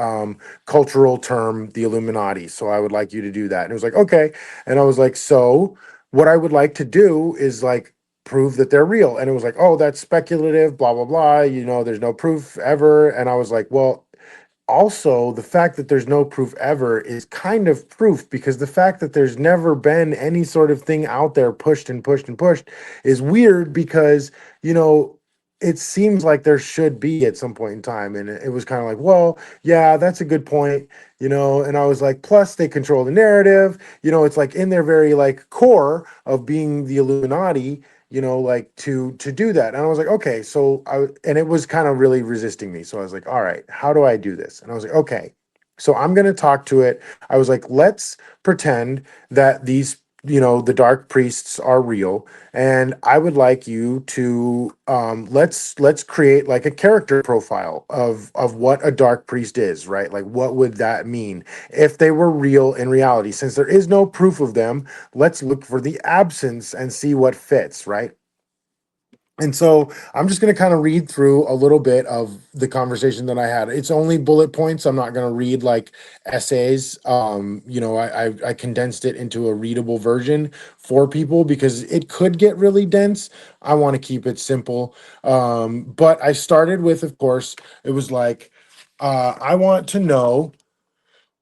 cultural term, the Illuminati. So I would like you to do that. And it was like, okay. And I was like, so what I would like to do is like prove that they're real. And it was like, oh, that's speculative, blah, blah, blah. You know, there's no proof ever. And I was like, well, also the fact that there's no proof ever is kind of proof, because the fact that there's never been any sort of thing out there pushed and pushed and pushed is weird, because you know it seems like there should be at some point in time. And it was kind of like, well, yeah, that's a good point, you know. And I was like, plus they control the narrative, you know, it's like in their very like core of being the Illuminati, you know, like to do that. And I was like, okay. So and it was kind of really resisting me. So I was like, all right, how do I do this? And I was like, okay, so I'm going to talk to it. I was like, let's pretend that these, you know, the dark priests are real, and I would like you to let's create like a character profile of what a dark priest is, right? Like what would that mean if they were real in reality? Since there is no proof of them, let's look for the absence and see what fits, right? And so I'm just going to kind of read through a little bit of the conversation that I had. It's only bullet points. I'm not going to read like essays. You know, I condensed it into a readable version for people because it could get really dense. I want to keep it simple. But I started with, of course, it was like, I want to know,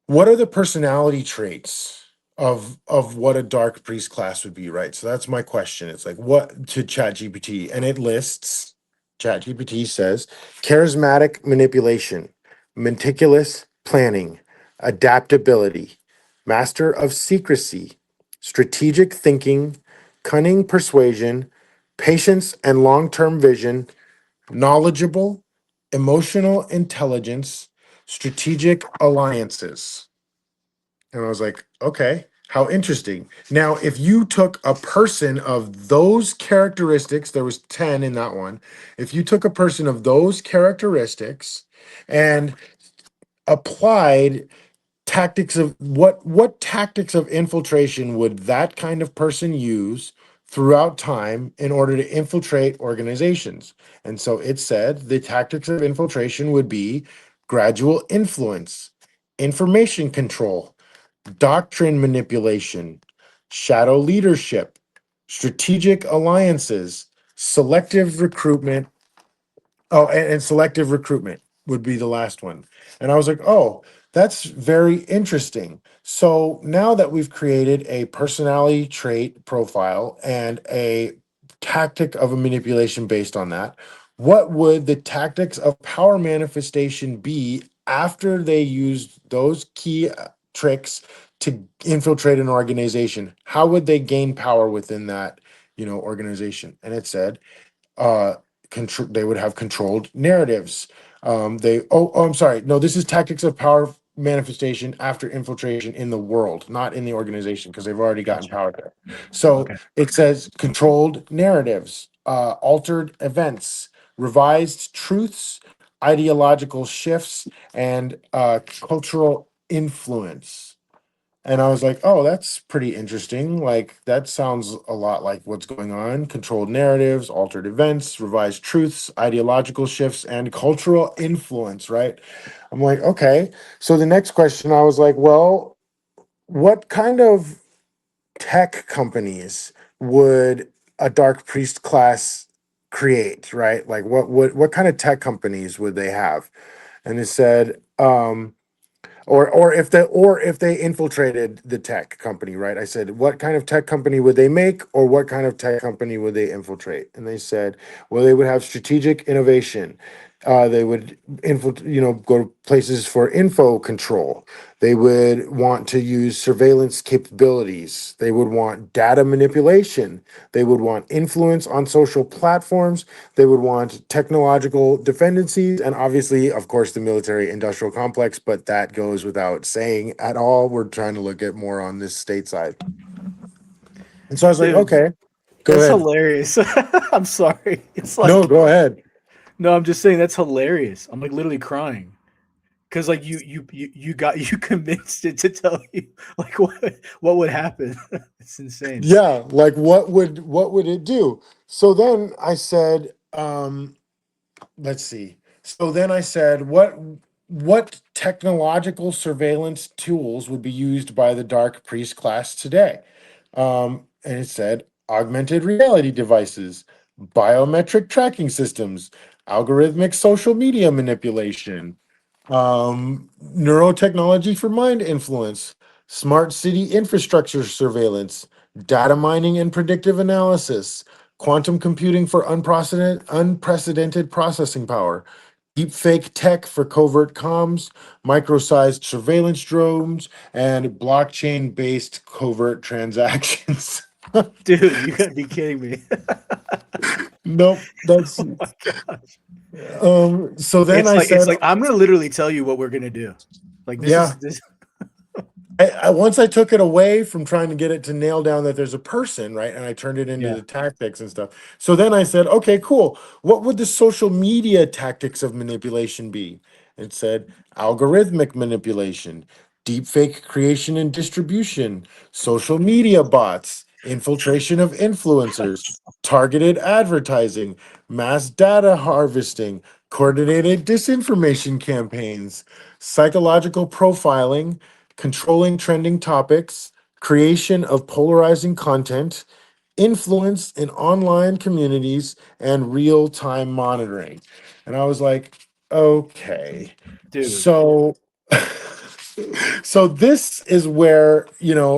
what are the personality traits of what a dark priest class would be, right? So that's my question. It's like, what to ChatGPT, and it lists. ChatGPT says charismatic manipulation, meticulous planning, adaptability, master of secrecy, strategic thinking, cunning persuasion, patience and long-term vision, knowledgeable, emotional intelligence, strategic alliances. And I was like, okay. How interesting. Now, if you took a person of those characteristics, there was 10 in that one. If you took a person of those characteristics and applied tactics of what tactics of infiltration would that kind of person use throughout time in order to infiltrate organizations? And so it said the tactics of infiltration would be gradual influence, information control, doctrine manipulation, shadow leadership, strategic alliances, selective recruitment. Oh, and selective recruitment would be the last one. And I was like, oh, that's very interesting. So now that we've created a personality trait profile and a tactic of a manipulation based on that, what would the tactics of power manifestation be after they used those key tricks to infiltrate an organization? How would they gain power within that, organization? And it said, uh they would have controlled narratives. I'm sorry, no, this is tactics of power manifestation after infiltration in the world, not in the organization, because they've already gotten Gotcha. power there. So Okay. it says controlled narratives, altered events, revised truths, ideological shifts, and cultural influence. And I was like, oh, that's pretty interesting. Like, that sounds a lot like what's going on. Controlled narratives, altered events, revised truths, ideological shifts, and cultural influence, right? I'm like, okay. So the next question, I was like, well, what kind of tech companies would a dark priest class create, right? Like, what kind of tech companies would they have? And it said, or if they infiltrated the tech company, right? I said, what kind of tech company would they make, or what kind of tech company would they infiltrate? And they said, well, they would have strategic innovation. They would go to places for info control. They would want to use surveillance capabilities. They would want data manipulation. They would want influence on social platforms. They would want technological dependencies, and obviously, of course, the military industrial complex, but that goes without saying at all. We're trying to look at more on this state side. And so I was like, Dude, okay, go that's ahead. hilarious. I'm sorry. It's No, like, go ahead. no, I'm just saying that's hilarious. I'm like literally crying because like you got you convinced it to tell you like what would happen. It's insane. Yeah, like what would it do? So then I said, let's see. So then I said, what technological surveillance tools would be used by the dark priest class today? And it said augmented reality devices, biometric tracking systems, algorithmic social media manipulation, neurotechnology for mind influence, smart city infrastructure surveillance, data mining and predictive analysis, quantum computing for unprecedented processing power, deepfake tech for covert comms, micro-sized surveillance drones, and blockchain-based covert transactions. Dude, you gotta be kidding me. Nope, that's Oh my gosh. so then I It's said, like I'm gonna literally tell you what we're gonna do. Like this yeah. is this Once I took it away from trying to get it to nail down that there's a person, right, and I turned it into yeah. the tactics and stuff. So then I said, okay, cool. What would the social media tactics of manipulation be? It said algorithmic manipulation, deepfake creation and distribution, social media bots, infiltration of influencers, targeted advertising, mass data harvesting, coordinated disinformation campaigns, psychological profiling, controlling trending topics, creation of polarizing content, influence in online communities, and real time monitoring. And I was like, okay. Dude. So so this is where,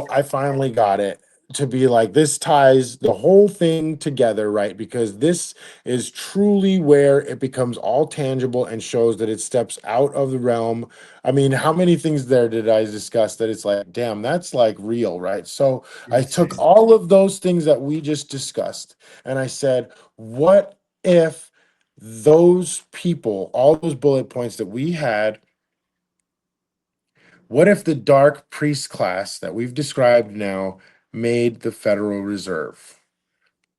I finally got it to be like, this ties the whole thing together, right? Because this is truly where it becomes all tangible and shows that it steps out of the realm. I mean, how many things there did I discuss that it's like, damn, that's like real, right? So I took Insane. all of those things that we just discussed and I said, what if those people, all those bullet points that we had, What if the dark priest class that we've described now made the Federal Reserve?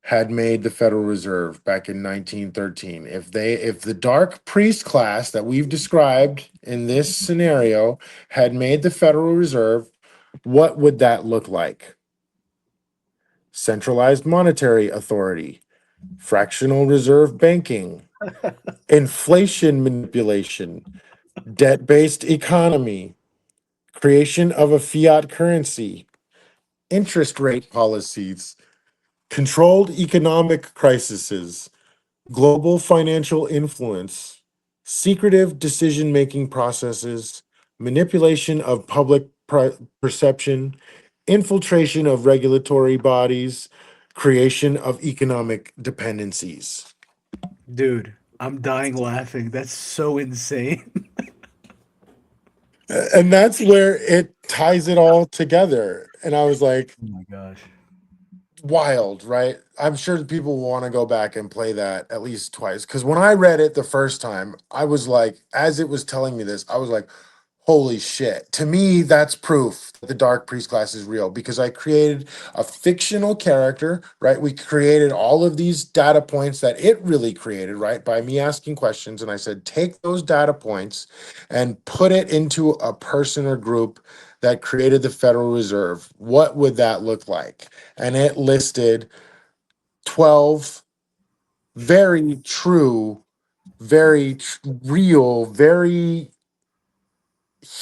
Had made the Federal Reserve back in 1913. If the dark priest class that we've described in this scenario had made the Federal Reserve, what would that look like? Centralized monetary authority, fractional reserve banking, inflation manipulation, debt-based economy, creation of a fiat currency, interest rate policies, controlled economic crises, global financial influence, secretive decision making processes, manipulation of public perception, infiltration of regulatory bodies, creation of economic dependencies. Dude, I'm dying laughing. That's so insane. And that's where it ties it all together. And I was like, Oh my gosh. wild, right? I'm sure that people will want to go back and play that at least twice. Because when I read it the first time, I was like, as it was telling me this, I was like, holy shit. To me, that's proof that the Dark Priest class is real because I created a fictional character, right? We created all of these data points that it really created, right? By me asking questions. And I said, take those data points and put it into a person or group that created the Federal Reserve. What would that look like? And it listed 12 very true, real, very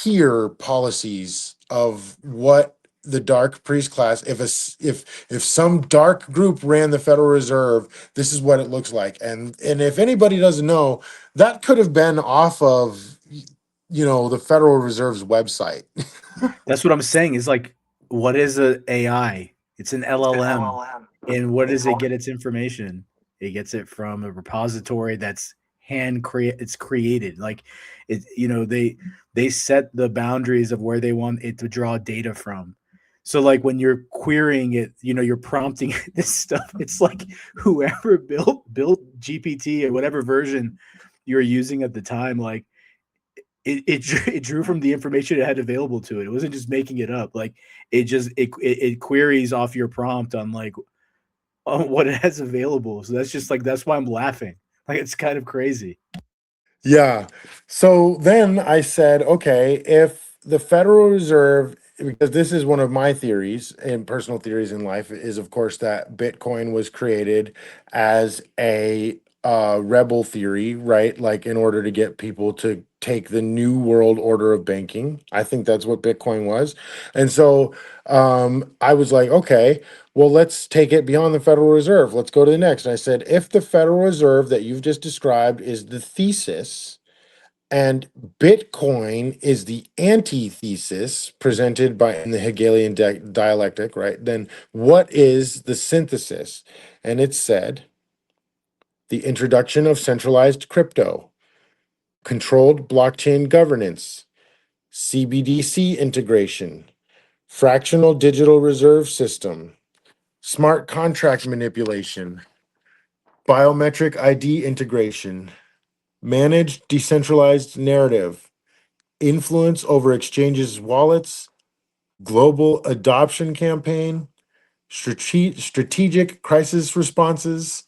here policies of what the dark priest class, if some dark group ran the Federal Reserve, this is what it looks like. And if anybody doesn't know, that could have been off of the Federal Reserve's website. That's what I'm saying. Is like, what is a AI? It's an LLM. And what does it get its information? It gets it from a repository that's it's created. Like it, they set the boundaries of where they want it to draw data from. So like when you're querying it, you're prompting this stuff. It's like whoever built GPT or whatever version you're using at the time, like it drew from the information it had available to it. It wasn't just making it up. Like it queries off your prompt on like on what it has available. So that's why I'm laughing. Like it's kind of crazy. Yeah. So then I said, okay, if the Federal Reserve, because this is one of my theories and personal theories in life, is of course that Bitcoin was created as a rebel theory, right? Like in order to get people to take the new world order of banking. I think that's what Bitcoin was. And so I was like, okay, well, let's take it beyond the Federal Reserve. Let's go to the next. And I said, if the Federal Reserve that you've just described is the thesis and Bitcoin is the antithesis presented by in the Hegelian dialectic, right? Then what is the synthesis? And it said the introduction of centralized crypto, controlled blockchain governance, CBDC integration, fractional digital reserve system, smart contract manipulation, biometric ID integration, managed decentralized narrative, influence over exchanges wallets, global adoption campaign, strategic crisis responses,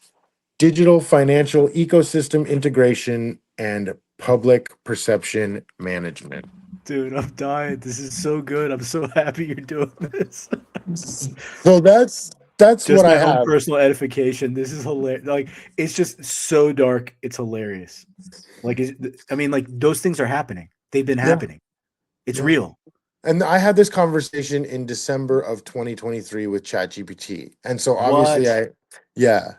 digital financial ecosystem integration, and public perception management. Dude, I'm dying. This is so good. I'm so happy you're doing this. So that's what Just I my own have. personal edification. This is hilarious. Like it's just so dark. It's hilarious. Like I mean, like those things are happening. They've been Yeah, happening. It's yeah. real. And I had this conversation in December of 2023 with ChatGPT. And so obviously What? yeah,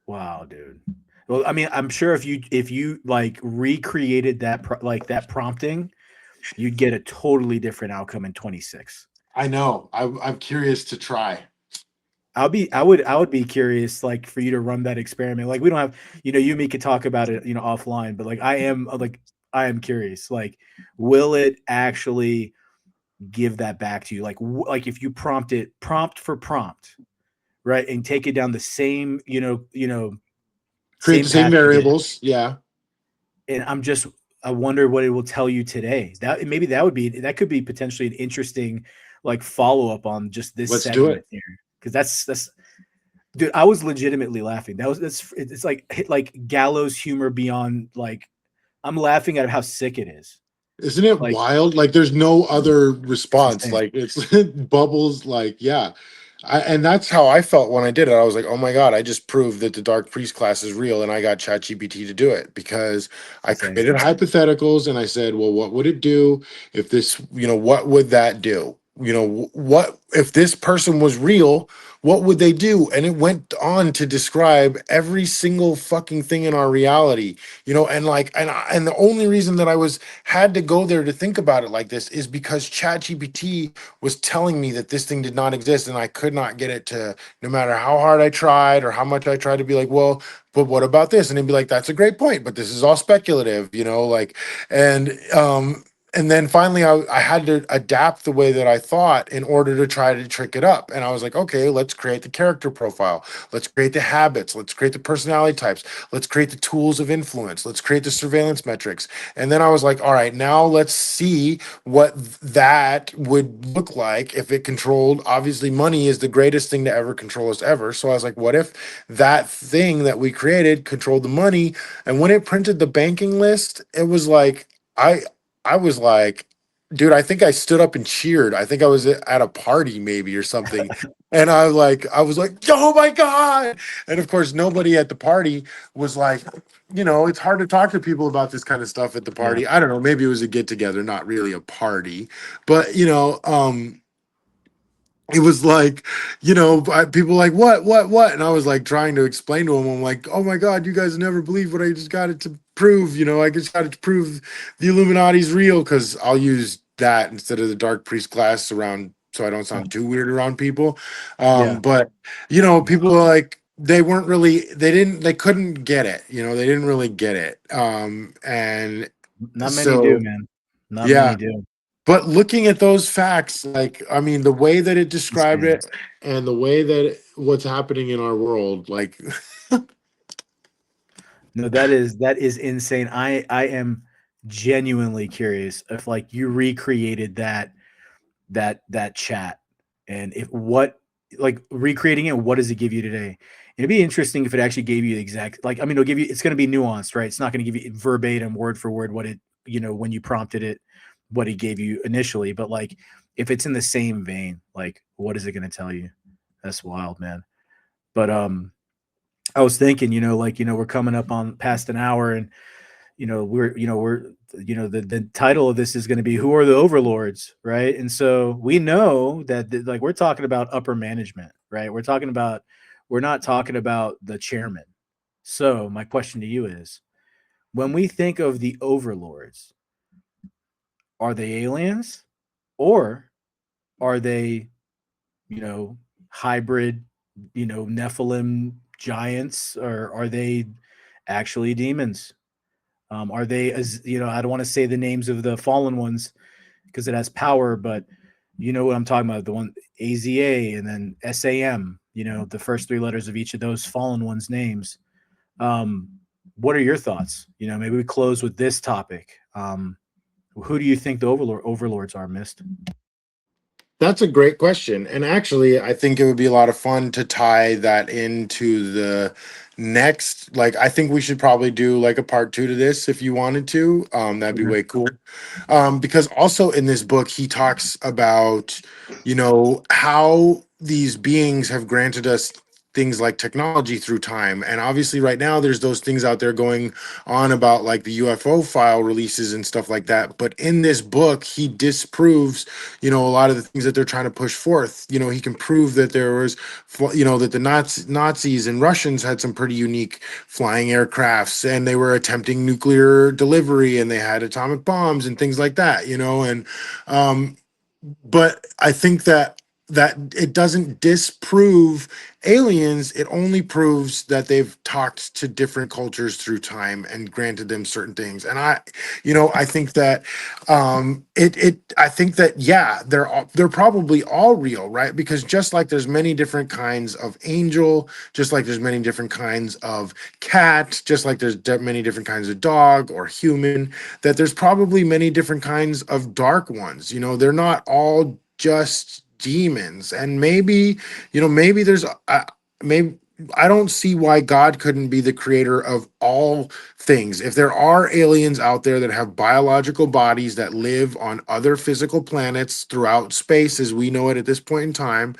Wow, dude. Well, I mean, I'm sure if you like recreated like that prompting, you'd get a totally different outcome in 26. I know. I'm curious to try. I would be curious like for you to run that experiment. Like we don't have, you and me could talk about it, offline, but I am curious. Like will it actually give that back to you? Like if you prompt for prompt, right? And take it down the same, Create the same same path you did. variables. Yeah. And I'm just I wonder what it will tell you today. That maybe that could be potentially an interesting like follow up on just this Let's do segment it. here because that's dude. I was legitimately laughing. That's it's like hit like gallows humor beyond like I'm laughing at how sick it is. Isn't it Like wild? Like there's no other it's response. insane. Like it's bubbles. Like yeah, and that's how I felt when I did it. I was like, oh my god, I just proved that the Dark Priest class is real, and I got ChatGPT to do it because It's I insane. created hypotheticals and I said, well, what would it do if this? What would that do? What if this person was real? What would they do? And it went on to describe every single fucking thing in our reality. And like, and the only reason that I was had to go there to think about it like this is because ChatGPT was telling me that this thing did not exist, and I could not get it to, no matter how hard I tried or how much I tried to be like, well, but what about this? And it'd be like, that's a great point, but this is all speculative, like, and then finally I had to adapt the way that I thought in order to try to trick it up. And I was like, okay, let's create the character profile. Let's create the habits. Let's create the personality types. Let's create the tools of influence. Let's create the surveillance metrics. And then I was like, all right, now let's see what that would look like if it controlled. Obviously, money is the greatest thing to ever control us ever. So I was like, what if that thing that we created controlled the money? And when it printed the banking list, it was like, I was like, dude, I think I stood up and cheered. I think I was at a party maybe or something. And I was like, oh my God. And of course, nobody at the party was like, it's hard to talk to people about this kind of stuff at the Yeah. party. I don't know. Maybe it was a get together, not really a party. But, it was like, people like, what? And I was like trying to explain to them. I'm like, oh my God, you guys never believe what I just got it to prove. I just got it to prove the Illuminati's real, because I'll use that instead of the Dark Priest class around, so I don't Yeah. sound too weird around people. Yeah. But, No, people are like, they couldn't get it. They didn't really get it. And not many do, so, man. Not yeah. many do. But looking at those facts, like, I mean, the way that it described Insane. it and the way that what's happening in our world, like, No, that is insane. I am genuinely curious if like you recreated that chat and if what like recreating it, what does it give you today? It'd be interesting if it actually gave you the exact like I mean it'll give you it's gonna be nuanced, right? It's not gonna give you verbatim word for word what it when you prompted it, what it gave you initially, but like if it's in the same vein, like what is it gonna tell you? That's wild, man. But I was thinking, like, we're coming up on past an hour and, the title of this is going to be Who Are the Overlords? Right. And so we know that, like, we're talking about upper management, right? We're not talking about the chairman. So my question to you is when we think of the overlords, are they aliens or are they, you know, hybrid, Nephilim giants, or are they actually demons? Are they as I don't want to say the names of the fallen ones because it has power, but you know what I'm talking about, the one AZA and then SAM, the first three letters of each of those fallen ones' names. Um, what are your thoughts? Maybe we close with this topic. Who do you think the overlords are, Mist? that's a great question. And actually, I think it would be a lot of fun to tie that into the next. Like, I think we should probably do like a part two to this if you wanted to. That'd be Okay. way cool. Because also in this book, he talks about, how these beings have granted us things like technology through time. And obviously, right now, there's those things out there going on about like the UFO file releases and stuff like that. But in this book, he disproves, a lot of the things that they're trying to push forth. He can prove that there was, that the Nazis and Russians had some pretty unique flying aircrafts, and they were attempting nuclear delivery, and they had atomic bombs and things like that. And um, but I think that that it doesn't disprove aliens. It only proves that they've talked to different cultures through time and granted them certain things. And I think that I think that, yeah, they're probably all real, right? Because just like there's many different kinds of angel, just like there's many different kinds of cat, just like there's many different kinds of dog or human, that there's probably many different kinds of dark ones. They're not all just demons. And maybe, maybe there's maybe I don't see why God couldn't be the creator of all things. If there are aliens out there that have biological bodies that live on other physical planets throughout space as we know it at this point in time,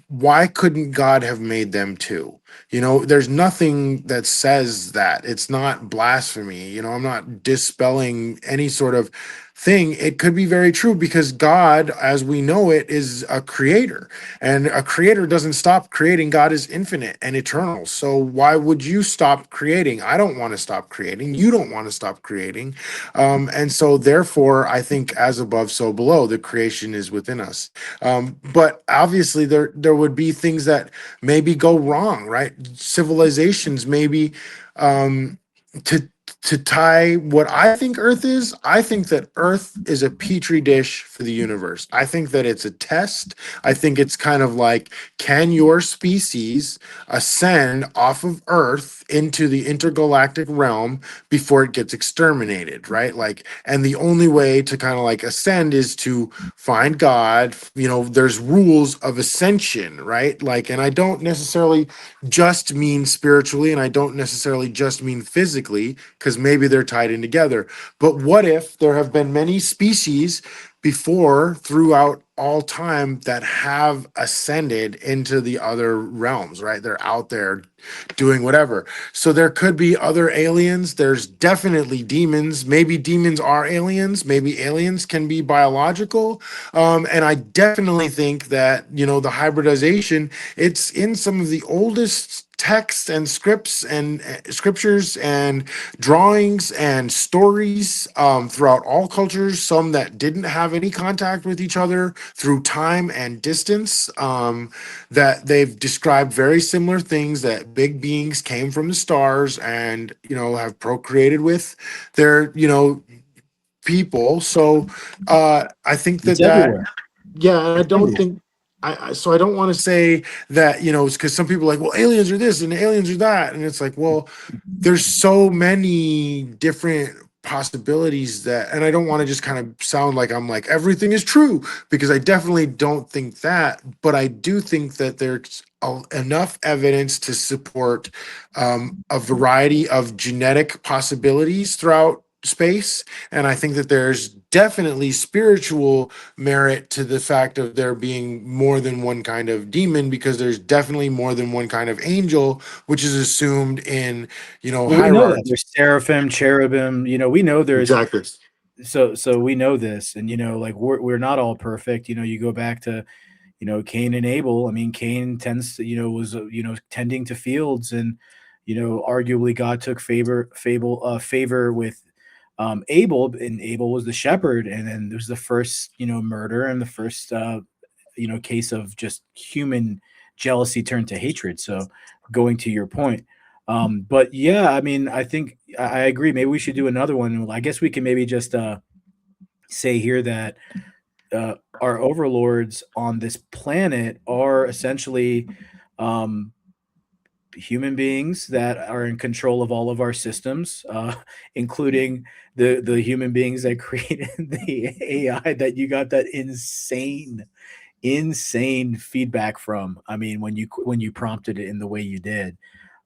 why couldn't God have made them too? There's nothing that says that. It's not blasphemy. I'm not dispelling any sort of thing. It could be very true because God, as we know it, is a creator, and a creator doesn't stop creating. God is infinite and eternal. So why would you stop creating? I don't want to stop creating. You don't want to stop creating. And so therefore, I think as above, so below, the creation is within us. But obviously there would be things that maybe go wrong, right? Civilizations maybe, to tie what I think Earth is. I think that Earth is a petri dish for the universe. I think that it's a test. I think it's kind of like, can your species ascend off of Earth into the intergalactic realm before it gets exterminated, right? Like, and the only way to kind of like ascend is to find God. There's rules of ascension, right? Like, and I don't necessarily just mean spiritually, and I don't necessarily just mean physically, because maybe they're tied in together. But what if there have been many species before throughout all time that have ascended into the other realms, right? They're out there doing whatever. So there could be other aliens. There's definitely demons. Maybe demons are aliens. Maybe aliens can be biological. And I definitely think that, the hybridization, it's in some of the oldest texts and scripts and scriptures and drawings and stories, throughout all cultures, some that didn't have any contact with each other through time and distance, that they've described very similar things, that big beings came from the stars and have procreated with their people. So I think It's that everywhere. yeah, and I It's don't everywhere. think so I don't want to say that, it's because some people are like, well, aliens are this and aliens are that. And it's like, well, there's so many different possibilities that, and I don't want to just kind of sound like I'm like everything is true, because I definitely don't think that, but I do think that there's enough evidence to support a variety of genetic possibilities throughout space. And I think that there's definitely spiritual merit to the fact of there being more than one kind of demon, because there's definitely more than one kind of angel, which is assumed in Well, we know that hierarchy. there's seraphim, cherubim. We know there's Exactly. so we know this, and like we're not all perfect. You go back to Cain and Abel. I mean, Cain tends to was tending to fields, and arguably God took favor with Abel, and Abel was the shepherd, and then there's the first murder and the first case of just human jealousy turned to hatred. So going to your point. But yeah, I mean, I think I agree. Maybe we should do another one. I guess we can maybe just say here that our overlords on this planet are essentially um, human beings that are in control of all of our systems, including the human beings that created the AI that you got that insane feedback from. I mean, when you prompted it in the way you did.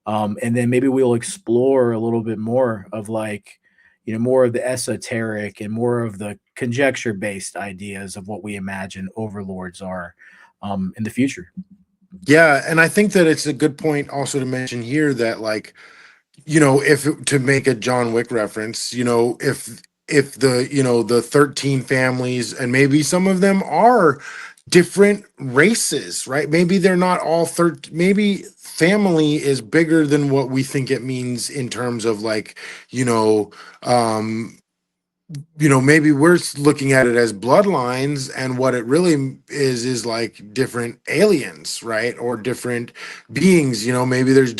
And then maybe we'll explore a little bit more of like, more of the esoteric and more of the conjecture based ideas of what we imagine overlords are in the future. Yeah, and I think that it's a good point also to mention here that, like, if to make a John Wick reference, if the 13 families, and maybe some of them are different races, right? Maybe they're not all 13. Maybe family is bigger than what we think it means in terms of like, you know, um maybe we're looking at it as bloodlines, and what it really is like different aliens, right? Or different beings. Maybe there's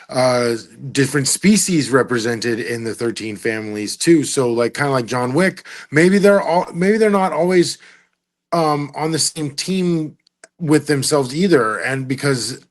uh different species represented in the 13 families too. So like kind of like John Wick, maybe they're not always on the same team with themselves either, and because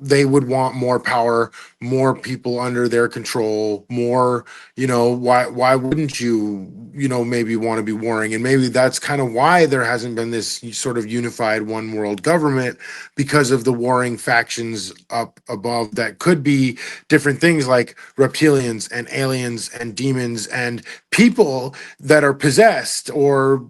they would want more power, more people under their control, more. Why wouldn't you maybe want to be warring? And maybe that's kind of why there hasn't been this sort of unified one world government, because of the warring factions up above that could be different things like reptilians and aliens and demons and people that are possessed, or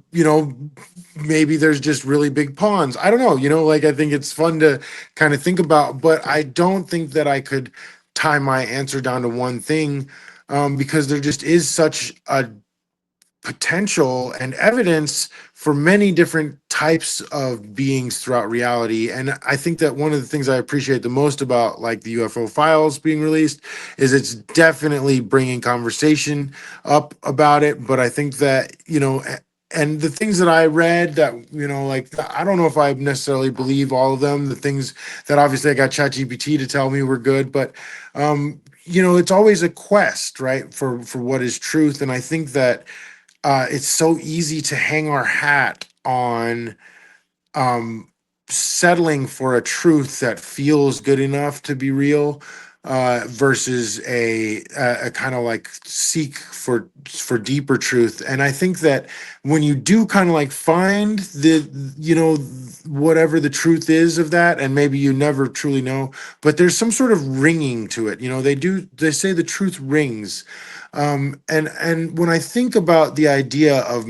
maybe there's just really big pawns. I don't know, like I think it's fun to kind of think about, but I don't think that I could tie my answer down to one thing, because there just is such a potential and evidence for many different types of beings throughout reality. And I think that one of the things I appreciate the most about like the UFO files being released is it's definitely bringing conversation up about it. But I think that, and the things that I read that, like, I don't know if I necessarily believe all of them. The things that obviously I got ChatGPT to tell me were good, but, it's always a quest, right? For what is truth. And I think that it's so easy to hang our hat on um, settling for a truth that feels good enough to be real, versus a kind of like seek for deeper truth. And I think that when you do kind of like find whatever the truth is of that, and maybe you never truly know, but there's some sort of ringing to it. They say the truth rings. And when I think about the idea of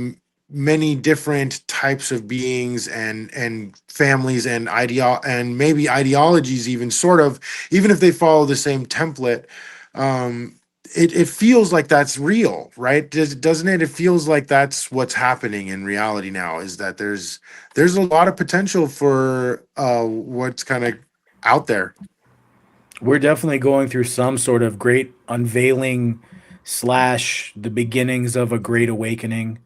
many different types of beings and families and and maybe ideologies, even sort of, even if they follow the same template, um it feels like that's real, right? Doesn't it? It feels like that's what's happening in reality now, is that there's a lot of potential for what's kind of out there. We're definitely going through some sort of great unveiling slash the beginnings of a great awakening.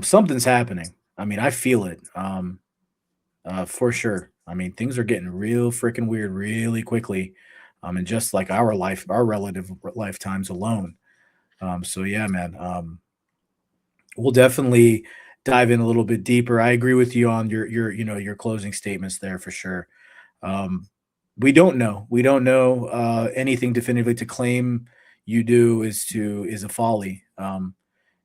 Something's happening. I mean, I feel it. For sure. I mean, things are getting real freaking weird really quickly. And just like our relative lifetimes alone. So yeah, man. We'll definitely dive in a little bit deeper. I agree with you on your closing statements there for sure. Um, we don't know. We don't know anything definitively. To claim you do is a folly. And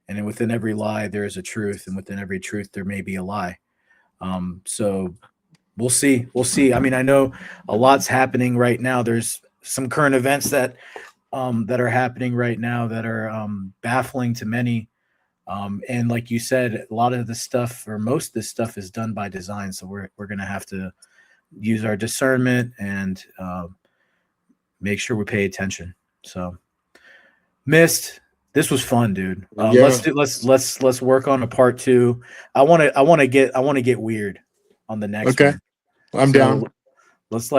then within every lie there is a truth, and within every truth there may be a lie. So we'll see. We'll see. I mean, I know a lot's happening right now. There's some current events that are happening right now that are baffling to many. And like you said, a lot of this stuff, or most of this stuff, is done by design. So we're gonna have to use our discernment and make sure we pay attention. So, Mist, this was fun, dude. Yeah. Let's work on a part two. I want to get weird on the next Okay. one. I'm down. So let's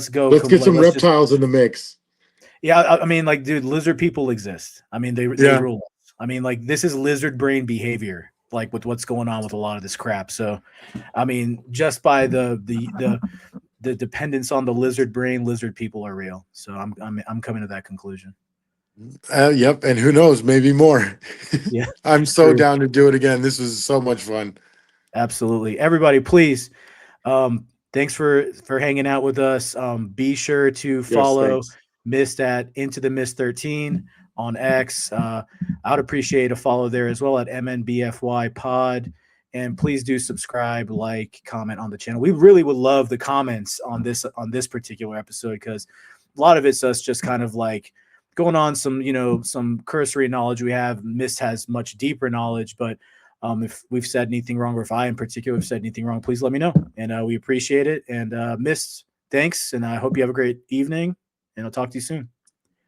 go. Let's get some Let's just reptiles in the mix. yeah. I mean, like, dude, lizard people exist. I mean, they Yeah. rule us. I mean, like, this is lizard brain behavior. Like with what's going on with a lot of this crap. So, I mean, just by the dependence on the lizard brain, lizard people are real. So I'm coming to that conclusion. Yep. And who knows, maybe more. Yeah, I'm so true. down to do it again. This was so much fun. Absolutely. Everybody, please. Thanks for hanging out with us. Be sure to Yes. follow Thanks. Mist at IntoTheMyst 13 on X. I would appreciate a follow there as well at MNBFY Pod. And please do subscribe, like, comment on the channel. We really would love the comments on this particular episode, because a lot of it's us just kind of like going on some cursory knowledge we have. Mist has much deeper knowledge, but if we've said anything wrong, or if I in particular have said anything wrong, please let me know. And we appreciate it. And Mist, thanks. And I hope you have a great evening. And I'll talk to you soon.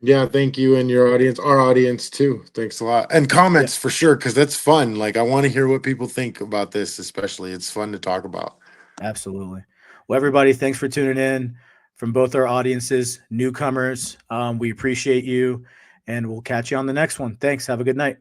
Yeah. Thank you and your audience, our audience too. Thanks a lot. And Yeah, comments for sure, because that's fun. Like, I want to hear what people think about this, especially. It's fun to talk about. absolutely. Well, everybody, thanks for tuning in from both our audiences, newcomers. We appreciate you. and we'll catch you on the next one. Thanks. Have a good night.